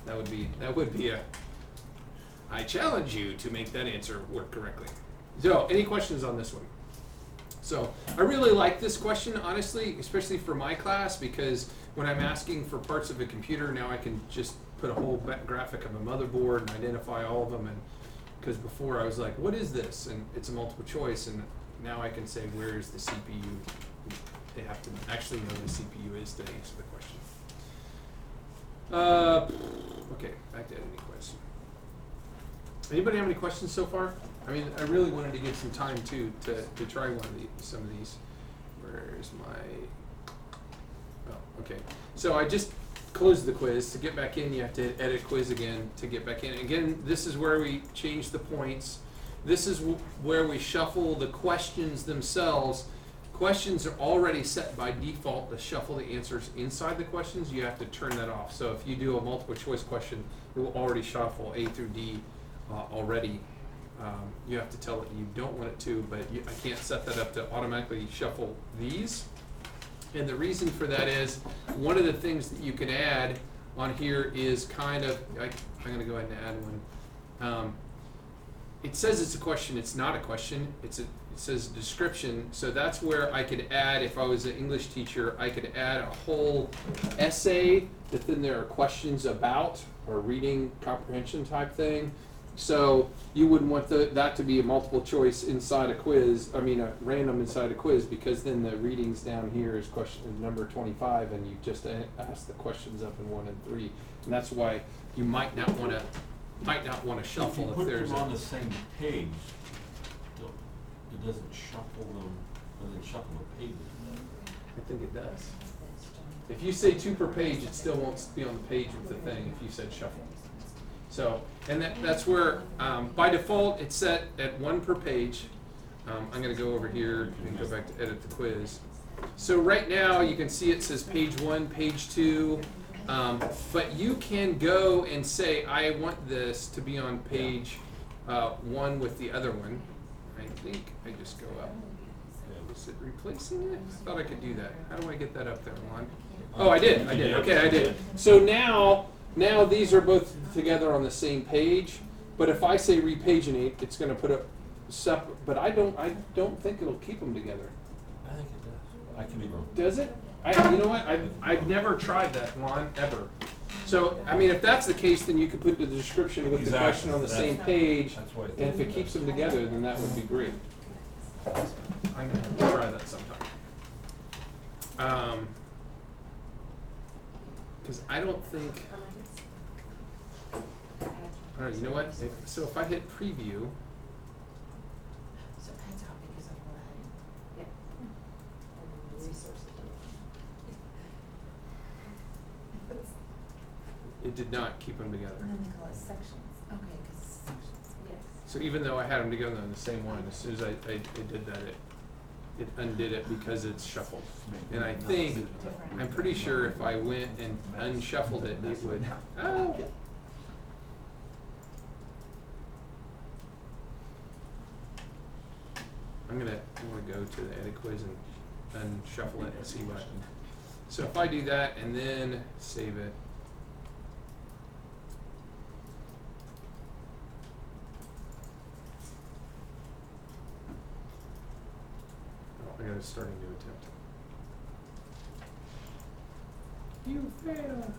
S2: That would be a. I challenge you to make that answer work correctly. So, any questions on this one? So I really like this question, honestly, especially for my class, because when I'm asking for parts of a computer, now I can just put a whole graphic of a motherboard and identify all of them. And because before I was like, what is this? And it's a multiple choice, and now I can say, where is the CPU? They have to actually know the CPU is to answer the question. Okay, back to editing question. Anybody have any questions so far? I mean, I really wanted to give some time to try some of these. Where's my? Oh, okay. So I just closed the quiz. To get back in, you have to edit quiz again to get back in. Again, this is where we change the points. This is where we shuffle the questions themselves. Questions are already set by default to shuffle the answers inside the questions. You have to turn that off. So if you do a multiple choice question, it will already shuffle A through D already. You have to tell it you don't want it to, but I can't set that up to automatically shuffle these. And the reason for that is one of the things that you can add on here is kind of, I'm going to go ahead and add one. It says it's a question. It's not a question. It says description. So that's where I could add, if I was an English teacher, I could add a whole essay that then there are questions about, or reading comprehension type thing. So you wouldn't want that to be a multiple choice inside a quiz, a random inside a quiz, because then the readings down here is question number 25, and you just ask the questions up in 1 and 3. And that's why you might not want to shuffle if there's
S4: If you put them on the same page, it doesn't shuffle the pages.
S2: I think it does. If you say 2 per page, it still won't be on the page with the thing if you said shuffle. So, and that's where, by default, it's set at 1 per page. I'm going to go over here and go back to edit the quiz. So right now, you can see it says page 1, page 2, But you can go and say, I want this to be on page one with the other one. I think I just go up. Is it replacing it? I thought I could do that. How do I get that up there, Lon? Oh, I did. Okay, I did. So now these are both together on the same page. But if I say repaginate, it's going to put up separate. But I don't think it'll keep them together.
S4: I think it does. I can be wrong.
S2: Does it? You know what? I've never tried that, Lon, ever. So, I mean, if that's the case, then you could put the description with the question on the same page,
S4: That's what I
S2: and
S4: think.
S2: if it keeps them together, then that would be great. I'm gonna have to try that sometime. Because I don't think. All right, you know what? So if I hit preview.
S8: So depends how big is a line.
S2: It did not keep them together.
S9: And then they call it sections. Okay, because sections, yes.
S2: So even though I had them together on the same one, as soon as I did that, it undid it because it's shuffled. And I think, I'm pretty sure if I went and unshuffled it, it would, oh. I'm gonna go to the edit quiz and unshuffle it and see what. So if I do that and then save it. Oh, I gotta start a new attempt. You fail.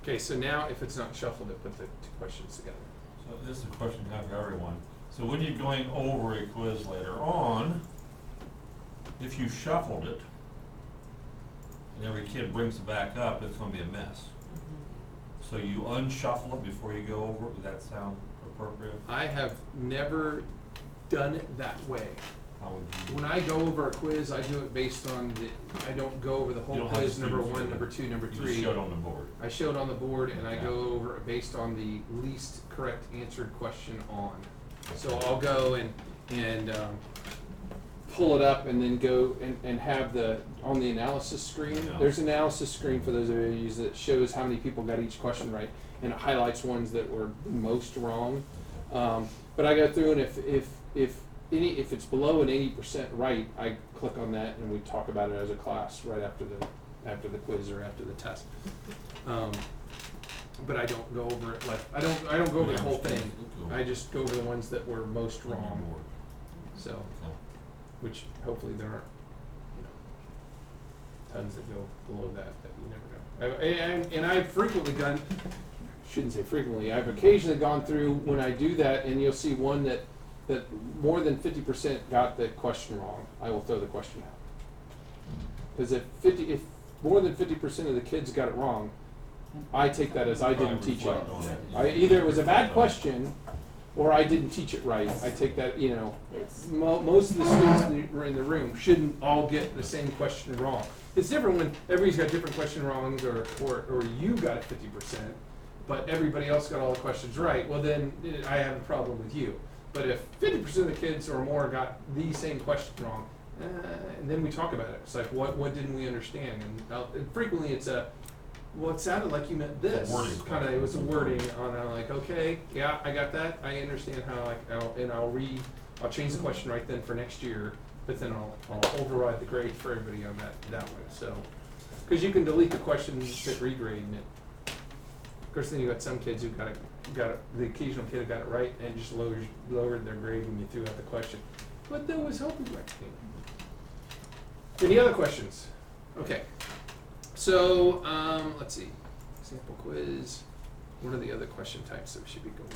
S2: Okay, so now if it's not shuffled, it put the two questions together.
S4: So this is a question I have for everyone. So when you're going over a quiz later on, if you shuffled it, and every kid brings it back up, it's gonna be a mess. So you unshuffle it before you go over it, would that sound appropriate?
S2: I have never done it that way.
S4: How would you?
S2: When I go over a quiz, I do it based on I don't go over the
S4: You
S2: whole
S4: don't have
S2: quiz,
S4: the
S2: number
S4: students
S2: one,
S4: do
S2: number
S4: it.
S2: two, number
S4: You
S2: three.
S4: just show it on the board.
S2: I show it on the board and I
S4: Yeah.
S2: go over it based on the least correct answered question on. So I'll go and pull it up and then go and have on the analysis screen.
S4: Yeah.
S2: There's an analysis screen for those of you who use it that shows how many people got each question right, and it highlights ones that were most wrong. But I go through and if it's below an 80% right, I click on that and we talk about it as a class right after the quiz or after the test. But I don't go over it like I don't go over the whole thing. I just go over the ones that were most
S4: On your
S2: wrong.
S4: board.
S2: So,
S4: Okay.
S2: which hopefully there aren't, tons that go below that you never know. And I've frequently shouldn't say frequently. I've occasionally gone through when I do that, and you'll see one that more than 50% got the question wrong. I will throw the question out. Because if more than 50% of the kids got it wrong, I take that as I didn't teach it. Either it was a bad question, or I didn't teach it right. I take that, most of the students that were in the room shouldn't all get the same question wrong. It's different when everybody's got different question wrongs, or you got it 50%, but everybody else got all the questions right. Well, then I have a problem with you. But if 50% of the kids or more got the same question wrong, and then we talk about it. It's like, what didn't we understand? And frequently it's well, it sounded like you meant this. Kind of, it was a wording on. I'm like, okay, yeah, I got that. I understand how. I'll change the question right then for next year. But then I'll override the grade for everybody on that way. So, because you can delete the question, hit regrade, and of course then you got some kids who got it. The occasional kid who got it right and just lowered their grade when you threw out the question. But there was hope we went. Any other questions? Okay. So, let's see. Example quiz. What are the other question types that we should be going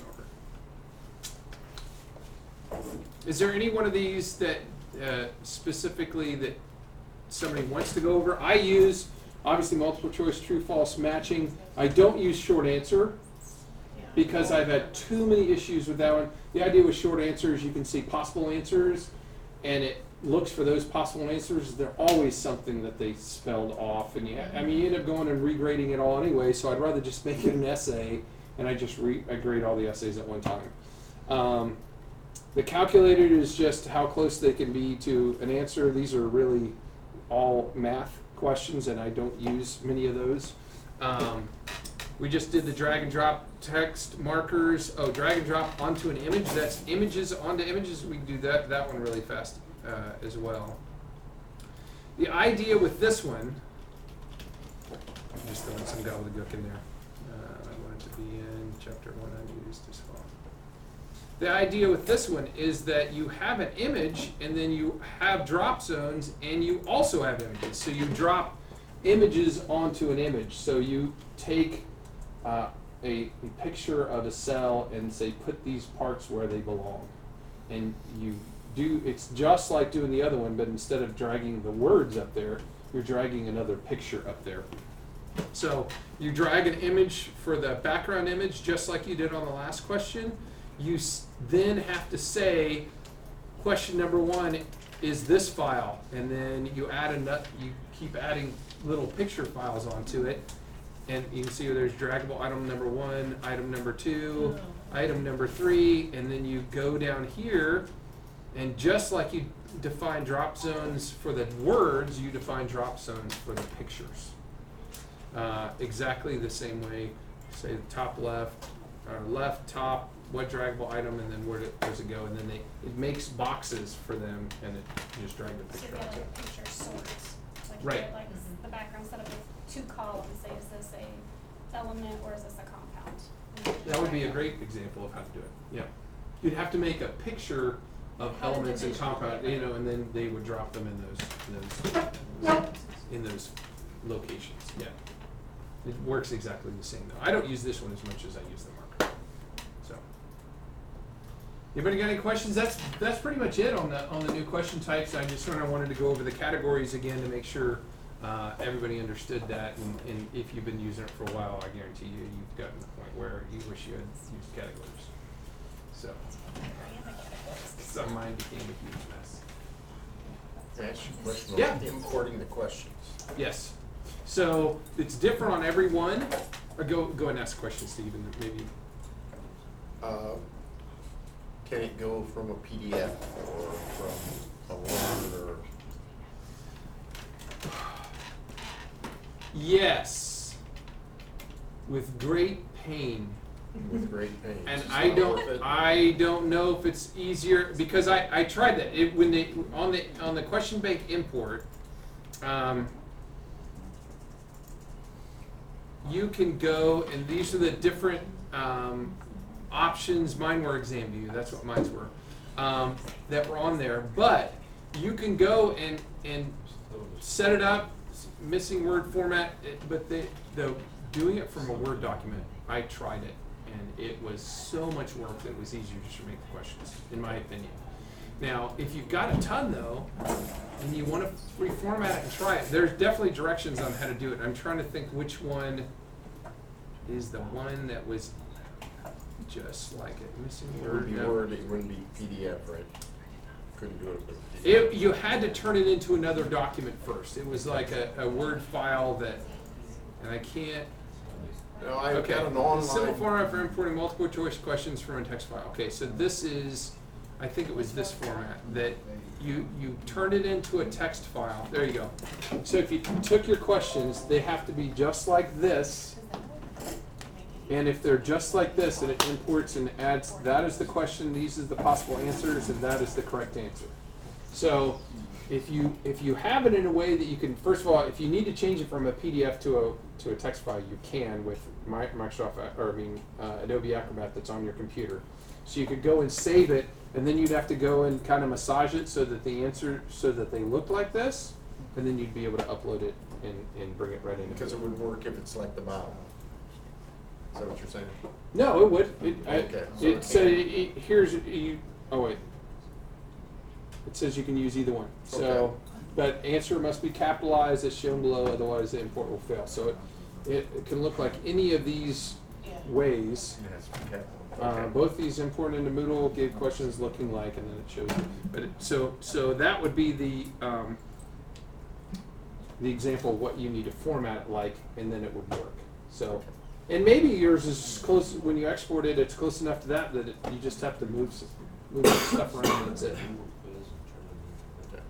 S2: over? Is there any one of these that specifically that somebody wants to go over? I use, obviously, multiple choice, true, false matching. I don't use short answer because I've had too many issues with that one. The idea with short answers, you can see possible answers, and it looks for those possible answers. They're always something that they spelled off, and you end up going and regrading it all anyway. So I'd rather just make it an essay, and I just I grade all the essays at one time. The calculator is just how close they can be to an answer. These are really all math questions, and I don't use many of those. We just did the drag and drop text markers. Oh, drag and drop onto an image. That's images onto images. We can do that one really fast as well. The idea with this one, I'm just throwing some gobbledygook in there. I want it to be in chapter 1 unused as well. The idea with this one is that you have an image and then you have drop zones and you also have images. So you drop images onto an image. So you take a picture of a cell and say put these parts where they belong. And you do, it's just like doing the other one, but instead of dragging the words up there, you're dragging another picture up there. So you drag an image for the background image just like you did on the last question. You then have to say, question number 1 is this file, and then you keep adding little picture files onto it, and you can see there's draggable item number 1, item number 2, item number 3, and then you go down here, and just like you define drop zones for the words, you define drop zones for the pictures. Exactly the same way, say the top left, or left, top, what draggable item, and then where does it go, and then it makes boxes for them, and you just drag the
S5: So
S2: picture
S5: you
S2: up
S5: get
S2: there.
S5: a picture sorts, like you
S2: Right.
S5: get like the background set up with 2 columns, say is this a element or is this a compound? And you just
S2: That would be a
S5: drag it.
S2: great example of how to do it, yeah. You'd have to make a picture of
S5: How to
S2: elements and
S5: division,
S2: compound,
S5: right.
S2: and then they would drop them in those locations, yeah. It works exactly the same though. I don't use this one as much as I use the marker, so. Anybody got any questions? That's pretty much it on the new question types. I just sort of wanted to go over the categories again to make sure everybody understood that, and if you've been using it for a while, I guarantee you've gotten to the point where you wish you had used categories. So, some mine became a huge mess.
S6: Can I ask you a question
S2: Yeah.
S6: about importing the questions?
S2: Yes. So it's different on every one. Or go and ask a question, Steve, and maybe.
S6: Can it go from a PDF or from a Word or?
S2: Yes. With great pain.
S6: With great pain.
S2: And
S6: It's
S2: I
S6: not worth it?
S2: don't know if it's easier because I tried that. When they on the question bank import, you can go, and these are the different options. Mine were exam view. That's what mine were. That were on there, but you can go and set it up, missing word format. But the doing it from a Word document, I tried it, and it was so much work that it was easier just to make the questions, in my opinion. Now, if you've got a ton though, and you want to reformat it and try it, there's definitely directions on how to do it. I'm trying to think which one is the one that was just like it. Missing
S6: It
S2: word.
S6: would be
S2: no.
S6: Word, it wouldn't be PDF, right? Couldn't do it with PDF.
S2: You had to turn it into another document first. It was like a Word file that, and I can't.
S6: No, I've
S2: Okay,
S6: got an
S2: the simple
S6: online.
S2: format for importing multiple choice questions from a text file. Okay, so this is, I think it was this format that you turn it into a text file. There you go. So if you took your questions, they have to be just like this. And if they're just like this, then it imports and adds, that is the question, these is the possible answers, and that is the correct answer. So if you have it in a way that you can, first of all, if you need to change it from a PDF to a text file, you can with Adobe Acrobat that's on your computer. So you could go and save it, and then you'd have to go and kind of massage it so that they look like this, and then you'd be able to upload it and bring it right in.
S6: Because it would work if it's like the bottom. Is that what you're saying?
S2: No, it would.
S6: Okay, so
S2: It
S6: it
S2: said here's you. Oh wait. It says you can use either one. So,
S6: Okay.
S2: but answer must be capitalized as shown below, otherwise the import will fail. So it can look like any of these
S1: Yeah.
S2: ways.
S6: It has to be capital. Okay.
S2: Both these import into Moodle gave questions looking like, and then it shows you. But so that would be the example of what you need to format it like, and then it would work. So. And maybe yours is close, when you export it, it's close enough to that you just have to move some stuff around and that's it.
S6: Okay.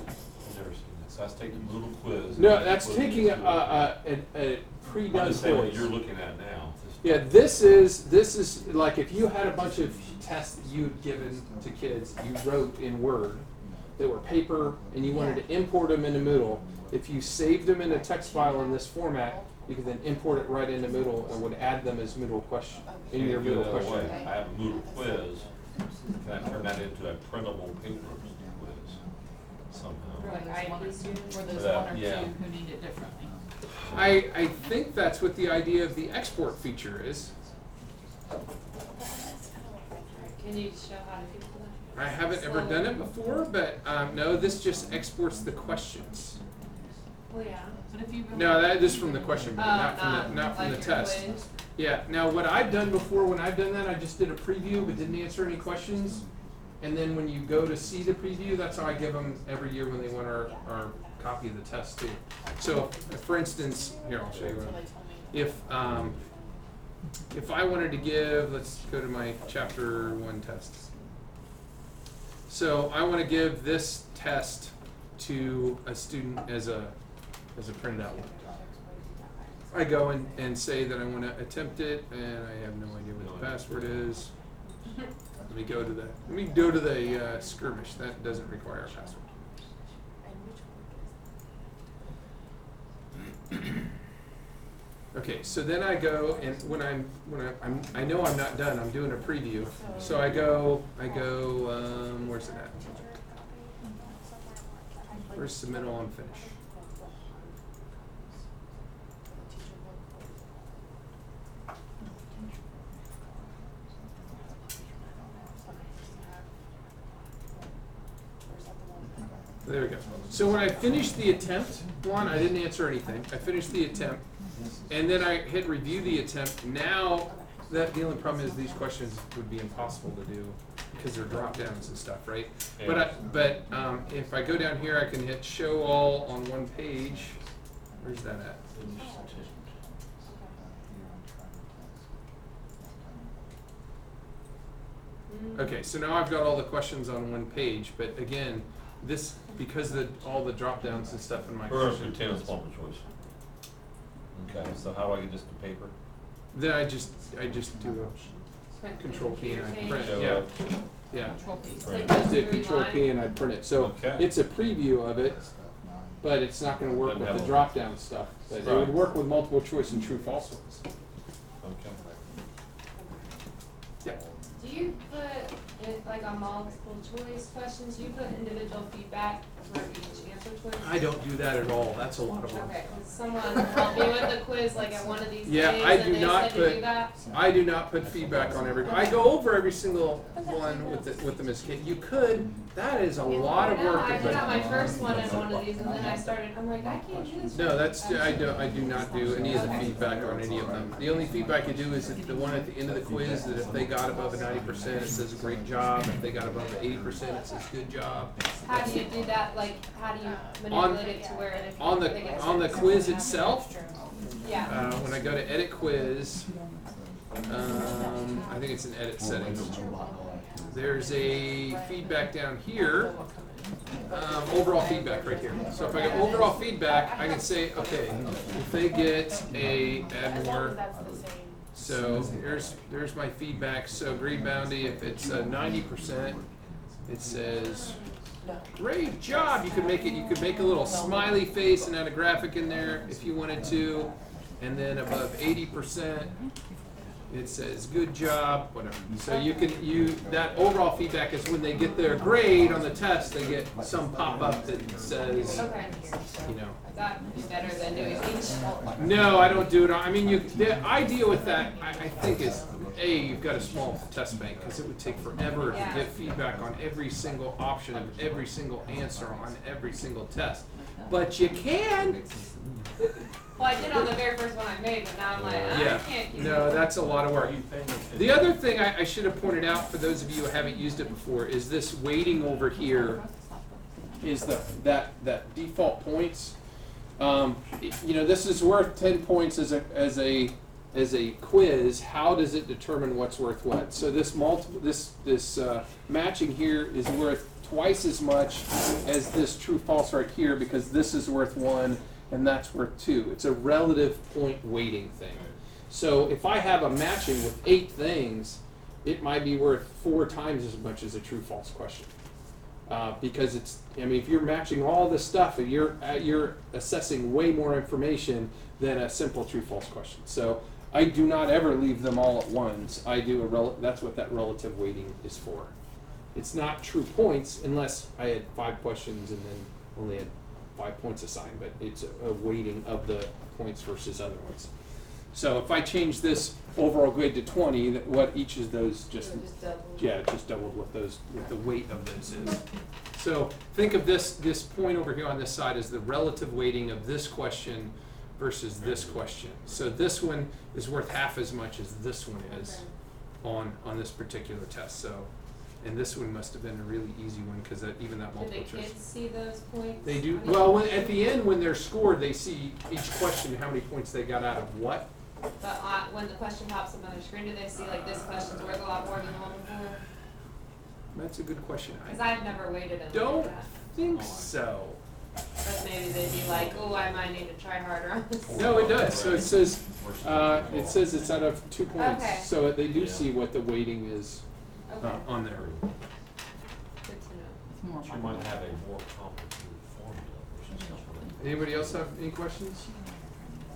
S4: I've never seen that. that's taking a Moodle quiz.
S2: No, that's
S4: Put it
S2: taking
S4: into
S2: a
S4: I'm
S2: pre-done
S4: just saying what
S2: quiz.
S4: you're looking at now.
S2: Yeah, this is like if you had a bunch of tests that you'd given to kids, you wrote in Word that were paper, and you wanted to import them into Moodle. If you saved them in a text file in this format, you could then import it right into Moodle and would add them as Moodle question in your
S4: Can't do it
S2: Moodle
S4: that
S2: question.
S4: way. I have a Moodle quiz. Can I turn that into a printable paper quiz somehow?
S7: For like IEP students.
S8: For those
S4: that,
S8: one or two
S4: yeah.
S8: who need it differently.
S2: I think that's what the idea of the export feature is.
S7: Can you show how to do that?
S2: I haven't ever done it before, but no, this just exports the questions.
S7: Well, yeah.
S8: But if you really.
S2: No, that is from the question bank, not from the
S7: like your
S2: test.
S7: quiz.
S2: Yeah, now what I've done before, when I've done that, I just did a preview but didn't answer any questions. And then when you go to see the preview, that's how I give them every year when they want our copy of the test too. So, for instance, here, I'll show you one. If I wanted to give, let's go to my chapter 1 test. So I want to give this test to a student as a printed out one. I go and say that I want to attempt it, and I have no idea what the password is. Let me go to the skirmish. That doesn't require a password. Okay, so then I go, and when I know I'm not done. I'm doing a preview. So I go. Where's it at? Where's submittal and finish? There we go. So when I finished the attempt, one, I didn't answer anything. I finished the attempt, and then I hit review the attempt. Now, the only problem is these questions would be impossible to do because they're drop downs and stuff, right?
S4: Yeah.
S2: But if I go down here, I can hit show all on one page. Where's that at? Okay, so now I've got all the questions on one page, but again, this, because all the drop downs and stuff in my
S4: First,
S2: question,
S4: tennis multiple choice. Okay, so how do I get just the paper?
S2: then I just do
S7: Print
S2: a control P and I
S7: page.
S2: print,
S4: Show
S2: yeah,
S4: up.
S2: yeah.
S8: Control P.
S7: It's like
S2: I
S7: those
S2: did
S7: three
S2: control P
S7: lines.
S2: and I print it, so
S4: Okay.
S2: it's a preview of it, but it's not gonna work
S4: Doesn't
S2: with
S4: have
S2: the
S4: a-
S2: drop down stuff. But it would
S4: Right.
S2: work with multiple choice and true false ones.
S4: Okay.
S2: Yeah.
S7: Do you put, like on multiple choice questions, do you put individual feedback for each answer choice?
S2: I don't do that at all, that's a lot of work.
S7: Okay, 'cause someone helped me with the quiz like at one of these
S2: Yeah,
S7: days
S2: I
S7: and
S2: do
S7: they
S2: not
S7: said to
S2: put-
S7: do that.
S2: I do not put feedback on every, I go over every single one with the Miss Kate. You could, that is a lot of
S7: No,
S2: work
S7: I
S2: to
S7: did
S2: put.
S7: on my first one in one of these and then I started, I'm like, I can't do this.
S2: No, I do not do any of the feedback on any of them. The only feedback you do is the one at the end of the quiz, that if they got above a 90%, it says great job. If they got above the 80%, it says good job.
S7: How do you do that, like, how do you
S2: On-
S7: manipulate it to where it?
S2: On
S7: they
S2: the
S7: get
S2: on the
S7: certain-
S2: quiz itself,
S7: Yeah,
S2: when I go to edit quiz, I think it's in edit settings. There's a feedback down here, overall feedback right here. So if I go overall feedback, I can say, okay, if they get add more.
S1: That's the same.
S2: So there's my feedback. So grade bounty, if it's 90%, it says great job. You could make a little smiley face and add a graphic in there if you wanted to. And then above 80%, it says good job, whatever. So that overall feedback is when they get their grade on the test, they get some pop-up that says,
S7: okay,
S2: you know.
S7: that'd be better than doing each.
S2: No, I don't do it. I mean, the idea with that, I think, is you've got a small test bank because it would take forever to
S7: Yeah.
S2: get feedback on every single option of every single answer on every single test. But you can.
S7: Well, I did on the very first one I made, but now I'm like, I
S2: Yeah.
S7: can't keep
S2: No,
S7: it.
S2: that's a lot of work. The other thing I should have pointed out for those of you who haven't used it before is this weighting over here is that default points. This is worth 10 points as a as a quiz, how does it determine what's worth what? So this matching here is worth twice as much as this true false right here because this is worth 1 and that's worth 2. It's a relative point weighting thing. So if I have a matching with 8 things, it might be worth 4 times as much as a true false question. Because if you're matching all this stuff, you're assessing way more information than a simple true false question. So I do not ever leave them all at once. I do that's what that relative weighting is for. It's not true points unless I had 5 questions and then only had 5 points assigned, but it's a weighting of the points versus other ones. So if I change this overall grade to 20, what each of those just doubled what the weight of those is. So think of this point over here on this side as the relative weighting of this question versus this question. So this one is worth half as much as this one is on this particular test. So, and this one must have been a really easy one because even that multiple
S7: Do the
S2: choice.
S7: kids see those points?
S2: They do. Well, at the end when they're scored, they see each question how many points they got out of what.
S7: But when the question pops up on their screen, do they see like this question's worth a lot more than the one before?
S2: That's a good question.
S7: Because I've never weighted them
S2: Don't
S7: like that.
S2: think so.
S7: But maybe they'd be like, oh, I might need to try harder on this.
S2: No, it does. So it says it's out of 2 points.
S7: Okay.
S2: So they do see what the weighting is
S7: Okay.
S2: on there.
S7: Good to know.
S4: But you might have a more complicated formula versus something.
S2: Anybody else have any questions?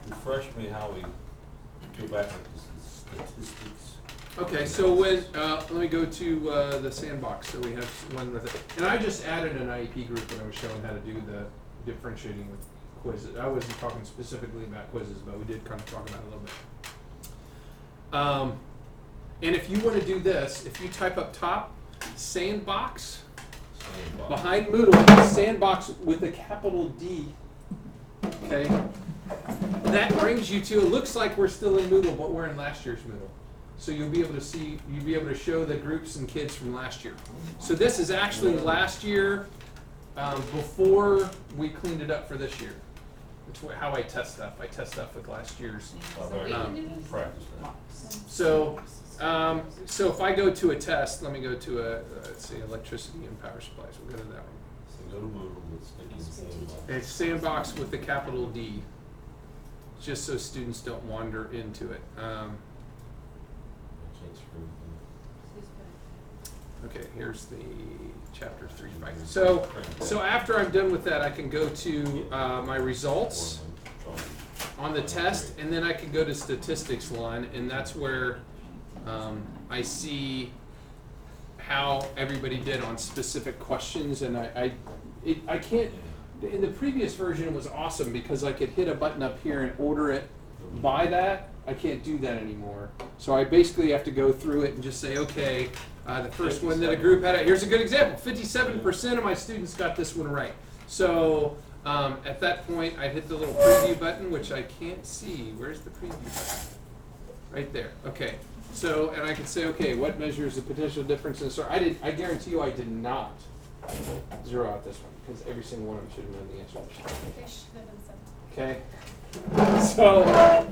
S4: Refresh me how we go back to the statistics.
S2: Okay, so when let me go to the sandbox. So we have one with it, and I just added an IEP group when I was showing how to do the differentiating with quizzes. I wasn't talking specifically about quizzes, but we did kind of talk about it a little bit. And if you want to do this, if you type up top sandbox behind Moodle, sandbox with a capital D. Okay, that brings you to. It looks like we're still in Moodle, but we're in last year's Moodle. So you'll be able to show the groups and kids from last year. So this is actually last year before we cleaned it up for this year. It's how I test stuff. I test stuff with last year's.
S4: Practice that.
S2: So if I go to a test, let me go to let's see, electricity and power supplies. We'll go to that one.
S4: So go to Moodle with sticky sandbox.
S2: It's sandbox with the capital D, just so students don't wander into it. Okay, here's the chapter 3 fight. So after I'm done with that, I can go to my results on the test, and then I can go to statistics line, and that's where I see how everybody did on specific questions, and I can't. In the previous version, it was awesome because I could hit a button up here and order it by that. I can't do that anymore. So I basically have to go through it and just say, okay, the first one that a group had, here's a good example. 57% of my students got this one right. So at that point, I hit the little preview button, which I can't see. Where's the preview button? Right there. Okay. So, and I can say, okay, what measures the potential difference in the score? I guarantee you I did not zero out this one because every single one of them should have known the answer.
S5: They should have been said.
S2: Okay. So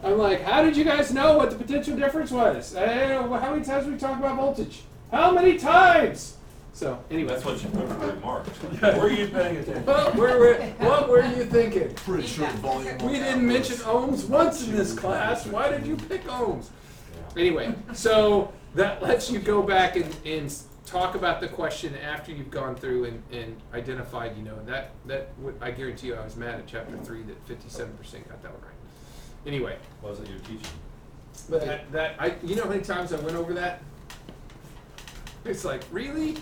S2: I'm like, how did you guys know what the potential difference was? How many times we talk about voltage? How many times? So anyway.
S4: That's what you put for remarks. Were you paying attention?
S2: What were you thinking?
S6: Pretty sure volume.
S2: We didn't mention ohms once in this class. Why did you pick ohms? Anyway, so that lets you go back and talk about the question after you've gone through and identified, I guarantee you I was mad at chapter 3 that 57% got that one right. Anyway.
S4: Was it your teaching?
S2: But you know how many times I went over that? It's like, really?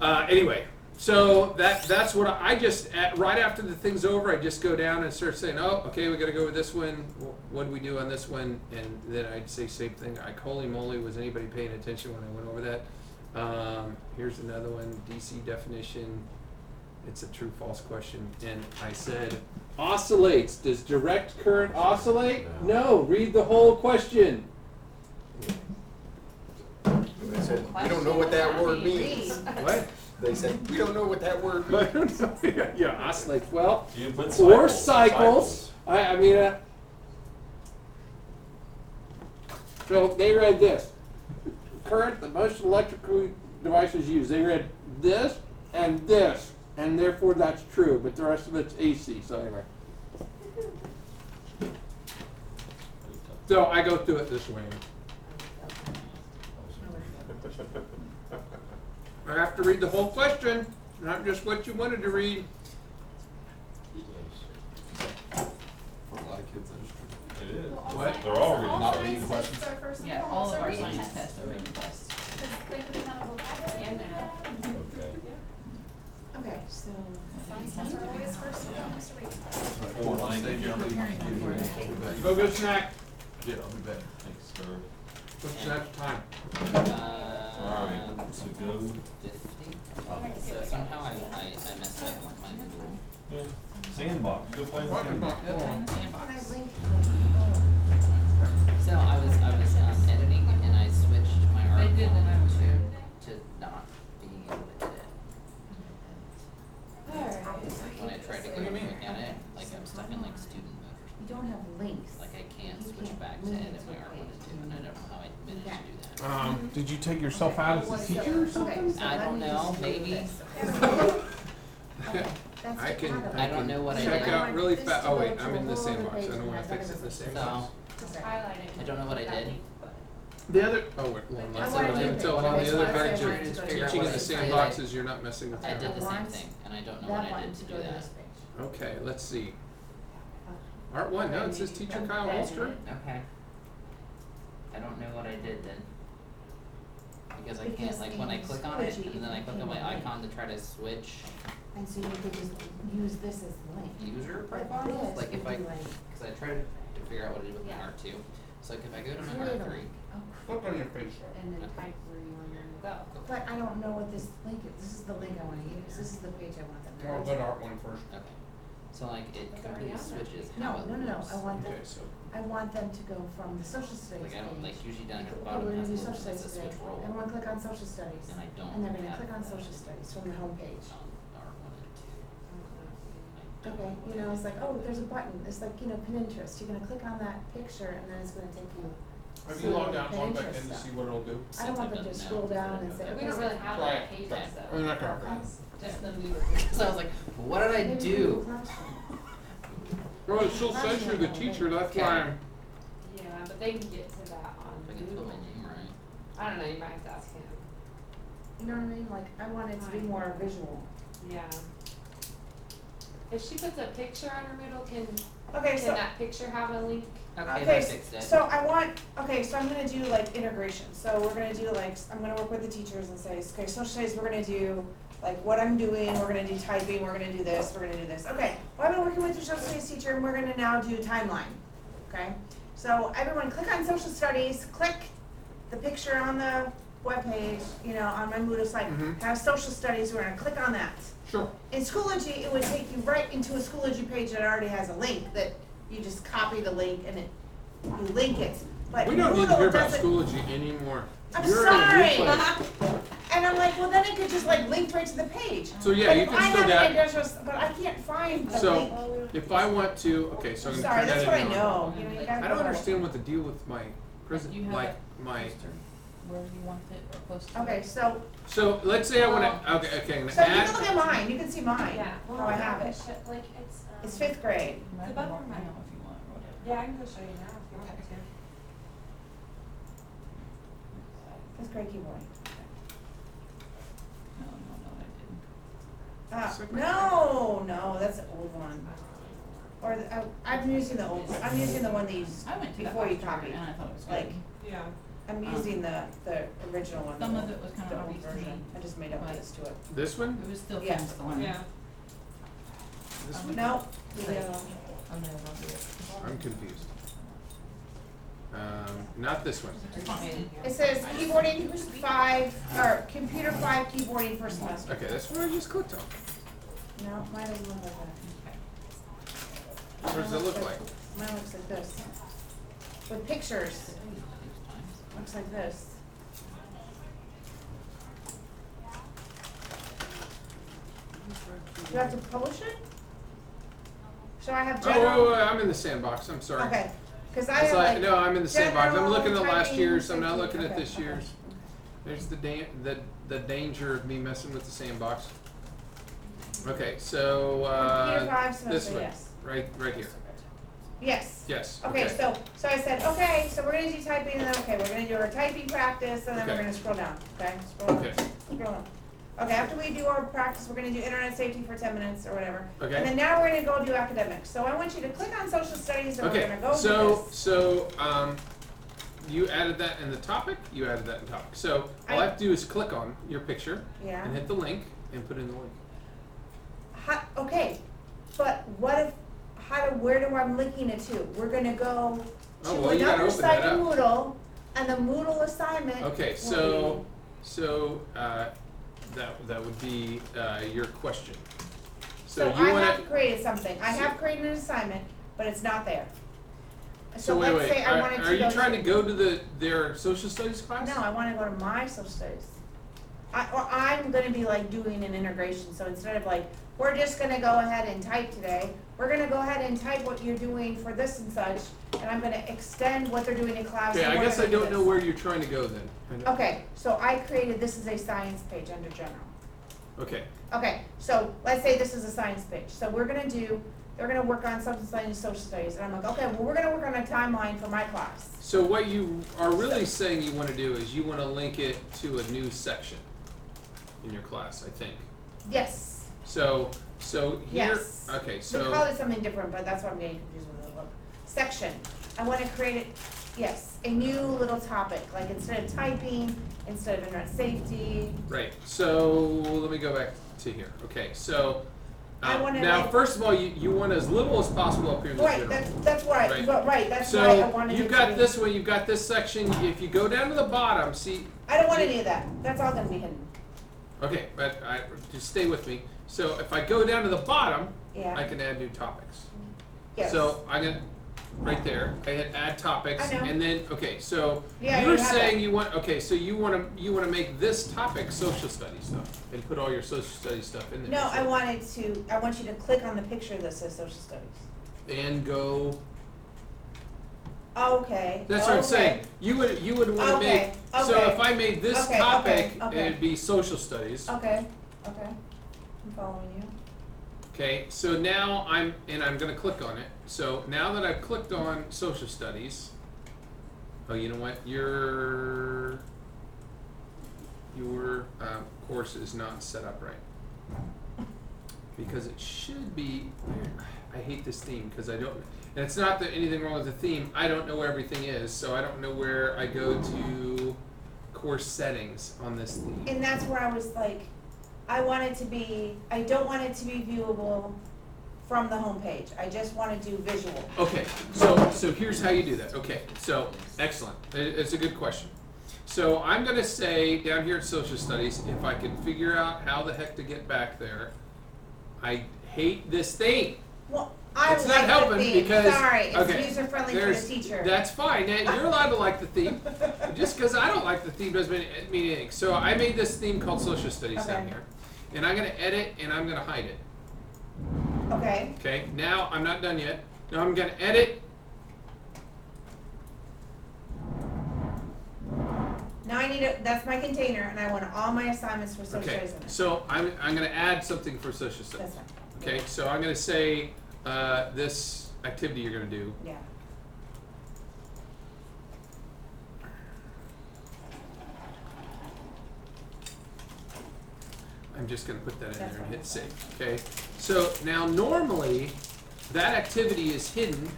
S2: Anyway, so that's what I just, right after the thing's over, I just go down and start saying, oh, okay, we got to go with this one. What do we do on this one? And then I'd say same thing. Holy moly, was anybody paying attention when I went over that? Here's another one, DC definition. It's a true-false question. And I said, oscillates. Does direct current oscillate? No. Read the whole question.
S6: They said, we don't know what that word means.
S2: What?
S6: They said, we don't know what that word means.
S2: Yeah, oscillates. Well,
S4: You put
S2: or cycles. I mean, So they read this. Current, the most electrical devices used. They read this, and therefore that's true, but the rest of it's AC. So anyway. So I go through it this way. I have to read the whole question, not just what you wanted to read.
S3: For a lot of kids, that's true.
S4: It is.
S2: What?
S4: They're all reading.
S5: All
S4: Not reading
S5: science
S4: questions.
S5: tests are first and
S8: Yeah, all
S5: foremost
S8: of
S5: a
S8: our
S5: reading
S8: science
S5: test.
S8: tests are reading tests.
S5: Because they put kind of vocabulary in there.
S4: Okay.
S9: Okay, so.
S5: Science tests are always first and foremost a reading test.
S3: Or language, I'll be back.
S2: Go get a snack.
S3: Yeah, I'll be back. Thanks, sir.
S2: What's that time?
S4: So go.
S10: 50. So somehow I messed up with my Moodle.
S4: Yeah. Sandbox. Go play in the
S2: What?
S4: sandbox.
S8: Go play in the
S9: When I
S8: sandbox.
S9: link,
S10: So I was editing and I switched my
S8: They
S10: article
S8: did the notes here.
S10: to not being able to edit. When I tried to go
S2: What do you mean?
S10: look at it, like I'm stuck in like student mode or
S9: you
S10: something.
S9: don't have links.
S10: Like I can't
S9: You
S10: switch
S9: can't
S10: back to
S9: move
S10: edit
S9: to
S10: my
S9: a
S10: art wanted to,
S9: page.
S10: and I don't know how I managed to do that.
S2: Did you take yourself out as a teacher or something?
S9: So
S10: I
S9: let
S10: don't
S9: me
S10: know,
S9: just do
S10: maybe.
S9: this. That's
S2: I can,
S9: the
S10: I don't know what I
S2: check
S10: did.
S2: out really
S9: This
S2: fast.
S9: to
S2: Oh
S9: go
S2: wait,
S9: to
S2: I'm
S9: a
S2: in the
S9: whole other
S2: sandbox. I
S9: page
S2: don't
S9: and
S2: want to
S9: I
S2: fix
S9: thought
S2: it in the
S9: was
S2: sandbox.
S5: Just
S9: Okay.
S5: highlighting.
S10: I don't know what I did.
S2: The other, oh wait, well,
S9: I
S2: that's
S9: wanna
S2: what
S9: do
S2: I'm
S9: it.
S2: telling on
S9: Okay,
S2: the
S9: so
S2: other
S9: I said
S2: bench
S9: I
S2: of
S9: wanted to go to
S2: teaching in the
S10: this.
S2: sandbox is you're not messing with
S10: I did the
S2: that.
S10: same thing, and I don't know what
S9: That
S10: I
S9: one
S10: did
S9: to
S10: to
S9: go
S10: do
S9: to
S10: that.
S9: this page.
S2: Okay, let's see. Art one, no, it says teacher Kyle Ulster.
S10: Okay. I don't know what I did then. Because I can't,
S9: Because
S10: like, when I
S9: in
S10: click on it,
S9: Schoology,
S10: and then I
S9: you
S10: click on my
S9: can't link.
S10: icon to try to switch
S9: And so you could just use this as the link.
S10: user
S9: But
S10: profiles,
S9: this
S10: like if
S9: would
S10: I,
S9: be like,
S10: cause I tried to figure out what to do with my
S5: Yeah.
S10: art two. So like if I go to my
S9: create
S10: art
S9: a
S10: three,
S9: link. Oh,
S2: Click on your face.
S7: And then type where you want them to go.
S9: but I don't know what this link is. This is the link I wanna use. This is the page I want them to
S2: I'll
S9: go
S2: go
S9: to.
S2: to art one first.
S10: okay. So like it
S5: Like
S10: completely
S5: already on there?
S10: switches
S9: No,
S10: how it
S9: no, no,
S10: moves.
S9: I want them,
S2: Okay, so
S9: I want them to go from the social studies
S10: Like I don't, like
S9: page.
S10: usually down here at the
S9: Okay,
S10: bottom
S9: we're
S10: it
S9: gonna
S10: has
S9: do
S10: a little,
S9: social
S10: it says
S9: studies
S10: switch
S9: today.
S10: role.
S9: Everyone click on social studies.
S10: And I don't
S9: And they're gonna
S10: have
S9: click on
S10: that
S9: social studies from the home page.
S10: on art one and two. I don't
S9: Okay, you know, it's like, oh, there's a button. It's like, you know, Pinterest. You're gonna click on that picture and then it's gonna take you.
S2: have
S9: to
S2: you logged out,
S9: the
S2: log back
S9: Pinterest
S2: in to
S9: stuff.
S2: see what it'll do?
S9: I don't want them to scroll down and say,
S7: We
S9: okay,
S7: don't really have
S2: Try
S7: that
S2: it.
S7: pages
S2: Try it.
S7: though.
S2: I'm not gonna.
S7: Just the Moodle.
S10: So I was like, what did I
S9: maybe
S10: do?
S9: Google Classroom.
S2: Well, it still says you're the teacher, that's why I'm.
S7: Yeah, but they can get to that on
S10: If I can spell
S7: Moodle.
S10: my name right.
S7: I don't know, you might have to ask him.
S9: You know what I mean? Like, I want it to be more visual.
S7: Yeah. If she puts a picture on her Moodle, can
S1: Okay, so,
S7: that picture have a link?
S10: Okay, I
S1: okay,
S10: fixed it.
S1: so I want, okay, so I'm gonna do like integration, so we're gonna do like, I'm gonna work with the teachers and say, okay, social studies, we're gonna do like what I'm doing, we're gonna do typing, we're gonna do this, we're gonna do this, okay. Well, I've been working with your social studies teacher and we're gonna now do timeline, okay? So everyone click on social studies, click the picture on the webpage, you know, on my Moodle site,
S2: Mhm.
S1: have social studies, we're gonna click on that.
S2: Sure.
S1: In Schoology, it would take you right into a Schoology page that already has a link, that you just copy the link and it, you link it. But
S2: We don't need to hear
S1: Moodle
S2: about
S1: doesn't.
S2: Schoology anymore.
S1: I'm
S2: You're in a
S1: sorry.
S2: replay.
S1: And I'm like, well, then it could just like link right to the page.
S2: So yeah,
S1: But
S2: you
S1: if
S2: can
S1: I
S2: still
S1: have
S2: get,
S1: an address, but I can't find the
S2: So,
S1: link.
S2: if I want to, okay, so I'm
S1: I'm
S2: gonna
S1: sorry,
S2: turn
S1: that's
S2: that
S1: what I
S2: in.
S1: know, you know, you gotta.
S2: I don't
S1: go.
S2: understand what the deal with my prison,
S8: You have
S2: like,
S8: it
S2: my,
S8: posted where you want it or close to it.
S1: Okay, so,
S2: so let's say I wanna, okay, I'm
S1: so
S2: gonna
S1: you can look
S2: add,
S1: at mine, you can see mine,
S5: Yeah.
S1: how I have it.
S5: Like it's.
S1: It's 5th grade.
S8: You might
S5: The
S8: have to
S5: button
S8: walk
S5: might-
S8: now if you want or whatever.
S5: Yeah, I can go show you now if you want me to.
S1: 5th grade keyboard.
S8: No, I didn't.
S1: No, that's the old one. Or, I'm using the old one, I'm using the one that you,
S8: I went to that
S1: before you
S8: last year
S1: copied.
S8: and I thought it was good.
S1: Like,
S5: Yeah.
S1: I'm using the original one.
S8: Some of it was kind
S1: the
S8: of
S1: old
S8: obvious to
S1: version.
S8: me,
S1: I just made
S8: but-
S1: updates to it.
S2: this one?
S8: it was still
S1: Yeah.
S8: fun to learn.
S5: Yeah.
S2: This
S8: I
S2: one?
S8: would-
S1: No,
S5: Yeah.
S8: Oh, no, I'll do it.
S2: I'm confused. Not this one.
S8: Just want me to-
S1: it says keyboarding 5, or computer 5 keyboarding for semester.
S2: Okay, that's what I just clicked on.
S1: No, mine doesn't look like that.
S2: What does it look like?
S1: Mine looks like this. With pictures, looks like this. Do I have to publish it? So I have
S2: Oh,
S1: general.
S2: I'm in the sandbox, I'm sorry.
S1: Okay,
S9: Cause I
S2: It's
S9: have
S2: like,
S9: like.
S2: no, I'm in the same box. I'm
S9: general,
S2: looking at last
S9: typing,
S2: year's, I'm not
S9: safety.
S2: looking at
S9: Okay,
S2: this
S9: okay,
S2: year's.
S9: okay.
S2: There's the danger of me messing with the sandbox. Okay, so,
S9: Year 5
S2: this
S9: semester,
S2: way,
S9: yes.
S2: right here.
S9: Yes.
S2: Yes,
S9: Okay, so I said, okay, so we're gonna do typing, and then, okay, we're gonna do our typing practice, and then we're
S2: Okay.
S9: gonna scroll down, okay? Scroll down,
S2: Okay.
S9: scroll down. Okay, after we do our practice, we're gonna do internet safety for 10 minutes or whatever.
S2: Okay.
S9: And then now we're gonna go do academics. So I want you to click on social studies, and we're
S2: Okay,
S9: gonna go do
S2: so,
S9: this.
S2: you added that in the topic, you added that in topic. So, all I have to do is click on your picture
S9: Yeah.
S2: and hit the link and put in the link.
S9: Okay, but where do I'm linking it to? We're gonna go
S2: Oh,
S9: to
S2: well, you gotta
S9: another
S2: open that
S9: site in
S2: up.
S9: Moodle, and the Moodle assignment.
S2: Okay,
S9: will
S2: that would be, your question.
S9: So
S2: So
S9: I
S2: you wanna,
S9: have created something. I have created an assignment, but it's not there.
S2: so
S9: let's
S2: wait,
S9: say I wanted
S2: are
S9: to
S2: you
S9: go
S2: trying to go to their social studies class?
S9: No, I wanna go to my social studies. I'm gonna be like doing an integration, so instead of like, we're just gonna go ahead and type today, we're gonna go ahead and type what you're doing for this and such, and I'm gonna extend what they're doing in class.
S2: Okay,
S9: and
S2: I
S9: we're
S2: guess I
S9: gonna do
S2: don't know
S9: this.
S2: where you're trying to go then.
S9: Okay, so I created, this is a science page under general.
S2: Okay,
S9: Okay, so let's say this is a science page, so they're gonna work on social studies, social studies, and I'm like, okay, well, we're gonna work on a timeline for my class.
S2: so what you are really saying you wanna do is you wanna link it to a new section in your class, I think.
S9: Yes,
S2: So here,
S9: yes.
S2: okay,
S9: We
S2: so,
S9: call it something different, but that's what I'm getting confused with the look. Section, I wanna create it, yes, a new little topic, like instead of typing, instead of internet safety.
S2: right, so let me go back to here, okay, so,
S9: I wanna,
S2: now,
S9: like-
S2: first of all, you want as little as possible up here in the
S9: Right,
S2: general.
S9: that's why,
S2: Right.
S9: but, right, that's why I
S2: So,
S9: wanted it to
S2: you've got
S9: be-
S2: this one, you've got this section, if you go down to the bottom, see,
S9: I don't want any of that, that's all gonna be hidden,
S2: okay, but just stay with me. So if I go down to the bottom,
S9: yeah,
S2: I can add new topics.
S9: yes.
S2: So I'm gonna, right there, I hit add topics,
S9: I know.
S2: and then, okay, so
S9: Yeah,
S2: you're
S9: you have
S2: saying
S9: that.
S2: you want, okay, so you wanna make this topic social studies stuff, and put all your social studies stuff in there.
S9: No, I want you to click on the picture that says social studies.
S2: And go,
S9: Okay.
S2: that's what I'm
S9: okay.
S2: saying, you would wanna
S9: Okay,
S2: make, so
S9: okay,
S2: if I made this
S9: okay,
S2: topic,
S9: okay.
S2: it'd be social studies.
S9: Okay, okay, I'm following you.
S2: Okay, so now I'm gonna click on it. So now that I've clicked on social studies, oh, you know what? Your course is not set up right. Because it should be, I hate this theme because I don't, and it's not that anything wrong with the theme, I don't know where everything is, so I don't know where I go to course settings on this theme.
S9: And that's where I was like, I don't want it to be viewable from the homepage. I just want to do visual.
S2: Okay, so here's how you do that. Okay, so excellent. It's a good question. So I'm gonna say down here at social studies, if I can figure out how the heck to get back there, I hate this theme.
S9: Well, I
S2: It's not
S9: like the
S2: helping
S9: theme.
S2: because-
S9: Sorry, it's
S2: okay,
S9: user friendly for
S2: there's-
S9: the teacher.
S2: That's fine. Now, you're allowed to like the theme. Just because I don't like the theme doesn't mean anything. So I made this theme called social studies down
S9: Okay.
S2: here, and I'm gonna edit and I'm gonna hide it.
S9: Okay.
S2: Okay, now I'm not done yet. Now I'm gonna edit.
S9: Now I need that's my container, and I want all my assignments for social
S2: Okay,
S9: studies in it.
S2: so I'm gonna add something for social studies.
S9: That's fine.
S2: Okay, so I'm gonna say, this activity you're gonna do.
S9: Yeah.
S2: I'm just gonna put that in
S9: That's
S2: there and
S9: fine,
S2: hit
S9: that's
S2: save, okay? So now normally, that activity is hidden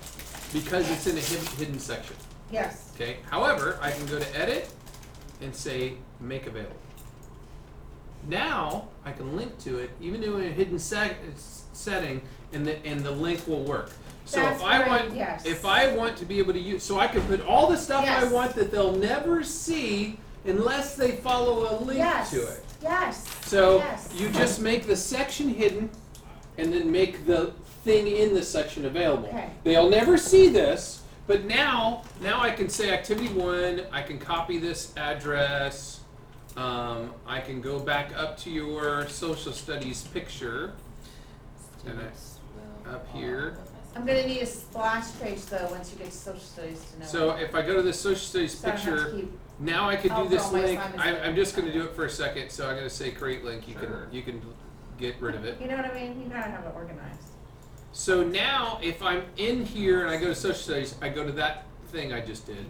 S2: because it's in a hidden section,
S9: Yes.
S2: okay? However, I can go to edit and say make available. Now, I can link to it, even though in a hidden setting, and the link will work. So
S9: That's
S2: if I
S9: right,
S2: want,
S9: yes.
S2: if I want to be able to use, so I can put all the stuff I
S9: Yes.
S2: want that they'll never see unless they follow a link
S9: Yes.
S2: to it.
S9: Yes.
S2: So
S9: Yes.
S2: you just make the section hidden and then make the thing in the section available.
S9: Okay.
S2: They'll never see this, but now I can say activity 1, I can copy this address, I can go back up to your social studies picture, and
S10: Students will
S2: up
S10: follow
S2: here.
S10: the
S9: I'm gonna need a splash page though, once you get to social studies to know.
S2: So if I go to the social studies
S9: So I don't have to
S2: picture,
S9: keep-
S2: now I could
S9: I'll
S2: do this
S9: throw my
S2: link.
S9: assignments
S2: I'm
S9: later.
S2: just gonna do it for a second, so I'm gonna say create link.
S3: Sure.
S2: You can get rid of it.
S9: You know what I mean? You gotta have it organized.
S2: So now if I'm in here and I go to social studies, I go to that thing I just did.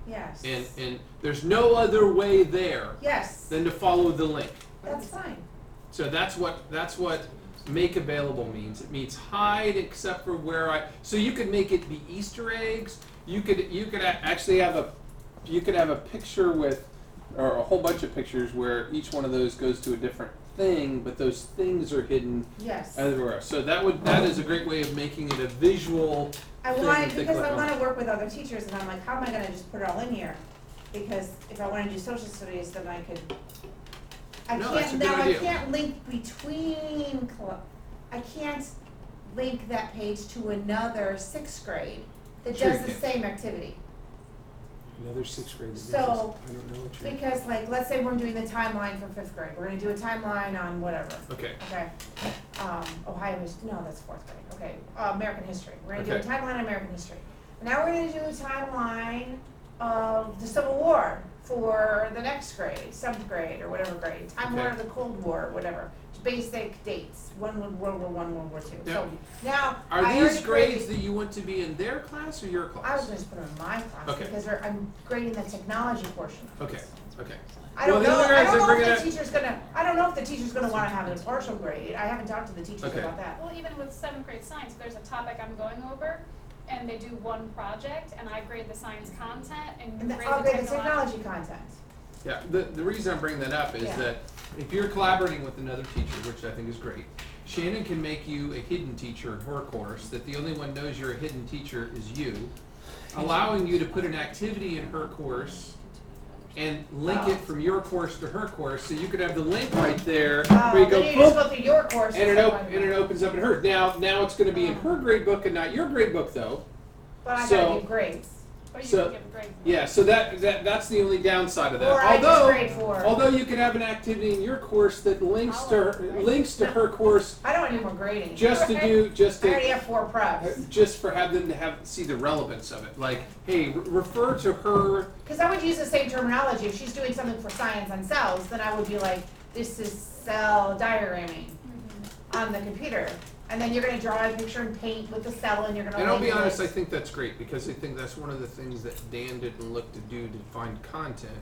S9: Yes.
S2: And there's no other way there
S9: Yes,
S2: than to follow the link.
S9: that's fine.
S2: So that's what make available means. It means hide except for where so you could make it be Easter eggs. You could actually have a picture with, or a whole bunch of pictures where each one of those goes to a different thing, but those things are hidden
S9: Yes.
S2: everywhere. So that is a great way of making it a visual
S9: I
S2: thing
S9: wanted,
S2: that they
S9: because
S2: click
S9: I
S2: on.
S9: wanna work with other teachers, and I'm like, how am I gonna just put it all in here? Because if I wanna do social studies, then I could,
S2: No, that's a good idea.
S9: I can't link between, I can't link that page to another sixth grade that
S2: Sure
S9: does
S2: you
S9: the
S2: can.
S9: same activity.
S2: Another sixth grade.
S9: So,
S2: I don't know what
S9: Because like, let's say we're doing the timeline for fifth grade, we're gonna do a timeline on whatever,
S2: Okay.
S9: okay? Ohio history, no, that's fourth grade, okay, American history, we're gonna do a
S2: Okay.
S9: timeline on American history. Now we're gonna do a timeline of the Civil War for the next grade, seventh grade, or whatever grade, timeline
S2: Okay.
S9: of the Cold War, whatever, basic dates, one with World War I, World War II.
S2: Yeah.
S9: So now,
S2: Are
S9: I
S2: these
S9: already
S2: grades
S9: created-
S2: that you want to be in their class or your class?
S9: I was gonna just put them in my class,
S2: Okay.
S9: because I'm grading the technology portion of
S2: Okay.
S9: this.
S2: Okay.
S9: I don't
S2: Well, the
S9: know,
S2: other
S9: I
S2: guys
S9: don't
S2: are
S9: know
S2: bringing
S9: if the
S2: up-
S9: teacher's gonna, I don't know if the teacher's gonna wanna have a partial grade, I haven't talked to the teachers
S2: Okay.
S9: about that.
S5: Well, even with seventh grade science, there's a topic I'm going over, and they do one project, and I grade the science content, and
S9: And
S5: you grade
S9: I'll
S5: the
S9: grade the technology content.
S2: Yeah, the reason I'm bringing that up is
S9: Yeah.
S2: that if you're collaborating with another teacher, which I think is great, Shannon can make you a hidden teacher in her course, that the only one knows you're a hidden teacher is you, allowing you to put an activity in her course and link it from your course to her course, so you could have the link right there where you go,
S9: Then you just
S2: boop,
S9: go through your course.
S2: and it opens up in her. Now it's gonna be in her grade book and not your grade book though.
S9: But I
S2: so-
S9: gotta give grades.
S5: Or you
S2: So-
S5: can give a grade.
S2: Yeah, so that's the only downside of that.
S9: Or I just
S2: Although,
S9: grade for.
S2: although you could have an activity in your course that links to her course
S9: I don't want any more grading.
S2: just
S9: I already have 4 preps.
S2: just for have them to see the relevance of it. Like, hey, refer to her.
S9: Cause I would use the same terminology, if she's doing something for science on cells, then I would be like, this is cell diagramming on the computer. And then you're gonna draw a picture and paint with the cell, and you're gonna
S2: And I'll be
S9: label
S2: honest,
S9: it.
S2: I think that's great because I think that's one of the things that Dan didn't look to do to find content.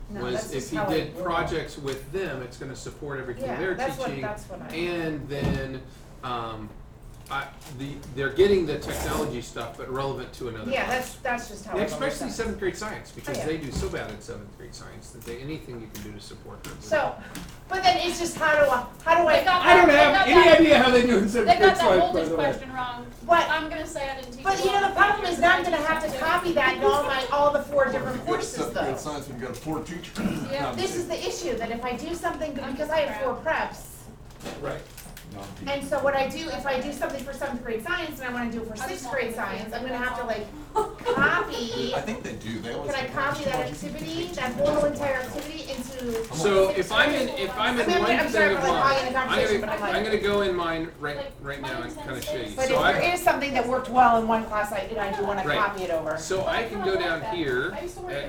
S9: No,
S2: Was
S9: that's
S2: if
S9: just
S2: he
S9: how I
S2: did
S9: work.
S2: projects with them, it's going to support everything
S9: Yeah,
S2: they're
S9: that's
S2: teaching.
S9: that's what I.
S2: And then they're getting the technology stuff, but relevant to another.
S9: Yeah,
S2: class.
S9: that's just how I
S2: And
S9: work.
S2: especially seventh grade science, because
S9: yeah.
S2: they do so bad at seventh grade science that anything you can do to support them.
S9: So, but then it's just how do I,
S5: They got
S2: I don't
S5: that-
S2: have
S5: they
S2: any
S5: got that-
S2: idea how they do in
S5: They
S2: seventh
S5: got
S2: grade
S5: that
S2: science, by
S5: voltage
S2: the way.
S5: question wrong.
S9: But-
S5: I'm gonna say I didn't teach
S9: But
S5: it
S9: you know,
S5: well.
S9: the problem is now I'm gonna have to copy that in all the 4 different courses
S6: Seventh grade
S9: though.
S6: science, we've got 4 teachers.
S5: Yeah.
S9: This is the issue, that if I do something, because I have 4 preps,
S2: Right.
S9: and so what I do, if I do something for 7th grade science and I wanna do it for 6th grade science, I'm gonna have to like copy.
S6: I think they do, they always.
S9: Can I copy that activity, that whole entire activity into?
S2: So if I'm in
S9: I mean,
S2: one
S9: I'm
S2: thing
S9: sorry
S2: of
S9: for like
S2: mine,
S9: hogging the conversation, but I'm
S2: I'm
S9: like,
S2: gonna go in mine right now and kind of show you.
S9: but
S2: So
S9: if there is something that worked well in one class, I do wanna
S2: Right.
S9: copy it over.
S2: So I can go down here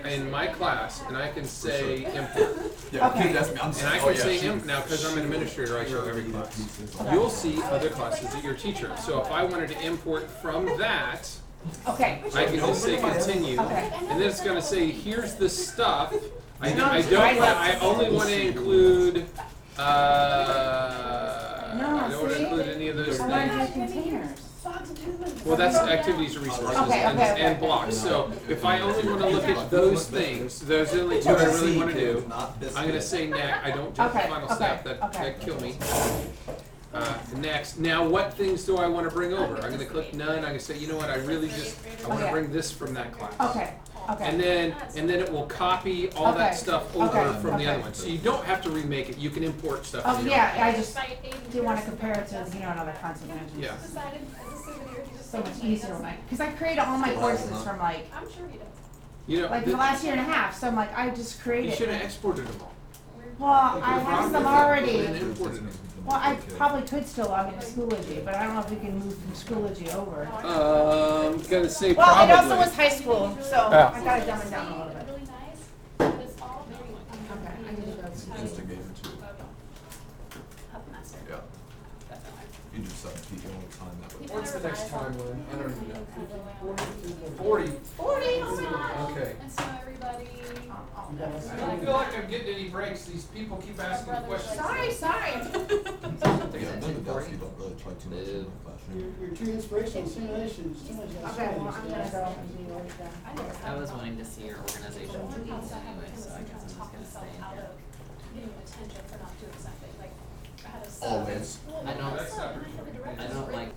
S2: in my class and I can say import.
S6: Yeah,
S9: Okay.
S6: kids ask me, I'm
S2: And
S6: saying,
S2: I
S6: oh
S2: can
S6: yeah.
S2: say
S6: she-
S2: now because I'm an administrator, I show every class.
S9: Okay.
S2: You'll see other classes that you're teacher. So if I wanted to import from that,
S9: Okay,
S2: I can just say continue,
S9: Okay.
S2: and then it's gonna say, here's the stuff. I
S9: No,
S2: don't,
S9: I-
S2: I only wanna include,
S9: No,
S2: I don't wanna
S9: see?
S2: include any of those
S9: I wanna
S2: things.
S9: do containers.
S2: Well, that's activities and resources
S9: Okay,
S2: and,
S9: okay, okay.
S2: and blocks, so if I only wanna look at those things, those are the only 2 I really wanna do, I'm gonna say next, I don't jump the
S9: Okay,
S2: final
S9: okay,
S2: step, that'd
S9: okay.
S2: kill me. Next, now what things do I wanna bring over? I'm gonna click none, I'm gonna say, you know what, I wanna
S9: Okay.
S2: bring this from that class.
S9: Okay, okay.
S2: And then it will copy all that
S9: Okay,
S2: stuff over
S9: okay,
S2: from the other
S9: okay.
S2: one. So you don't have to remake it, you can import stuff.
S9: Oh,
S2: from your
S9: yeah, I just
S5: Site aid
S9: do wanna
S5: materials.
S9: compare it to, another content management.
S2: Yeah.
S5: Decided as a souvenir, he just
S9: So
S5: said
S9: much
S5: he
S9: easier
S5: does.
S9: when cause I created all my courses from like,
S5: I'm sure he does.
S2: You know,
S9: the last year and a half, so I'm like, I just
S2: you
S9: created.
S2: should have exported them all.
S9: Well, I have some already.
S2: Then imported them.
S9: Well, I probably could still log into Schoology, but I don't know if we can move from Schoology over.
S2: Gonna say
S9: Well,
S2: probably.
S9: it also was high school, so
S2: Yeah.
S9: I gotta dumb it down a little bit.
S5: Really nice, but it's all very
S9: Okay, I need to go to.
S6: Instigator too.
S5: Master.
S6: Yeah.
S5: Definitely.
S6: You just have to keep all the time that way.
S2: What's the next timeline? I don't even know.
S5: 40.
S2: 40.
S5: Oh my gosh.
S2: Okay.
S5: And so everybody.
S2: I don't feel like I'm getting any breaks. These people keep asking questions.
S9: Sorry.
S6: Yeah, none of the guys, you don't really try too much in the classroom.
S11: Your two inspirational simulations,
S9: Okay, well, I'm gonna go and be right back.
S10: I was wanting to see your organization
S5: One
S10: piece
S5: house I have
S10: anyway,
S5: a
S10: so I
S5: tendency
S10: guess
S5: to
S10: I'm
S5: talk
S10: just
S5: myself
S10: gonna
S5: out
S10: stay in
S5: of getting attention for not doing something, like, I had a.
S6: Always.
S10: I don't,
S2: That's separate.
S10: I don't like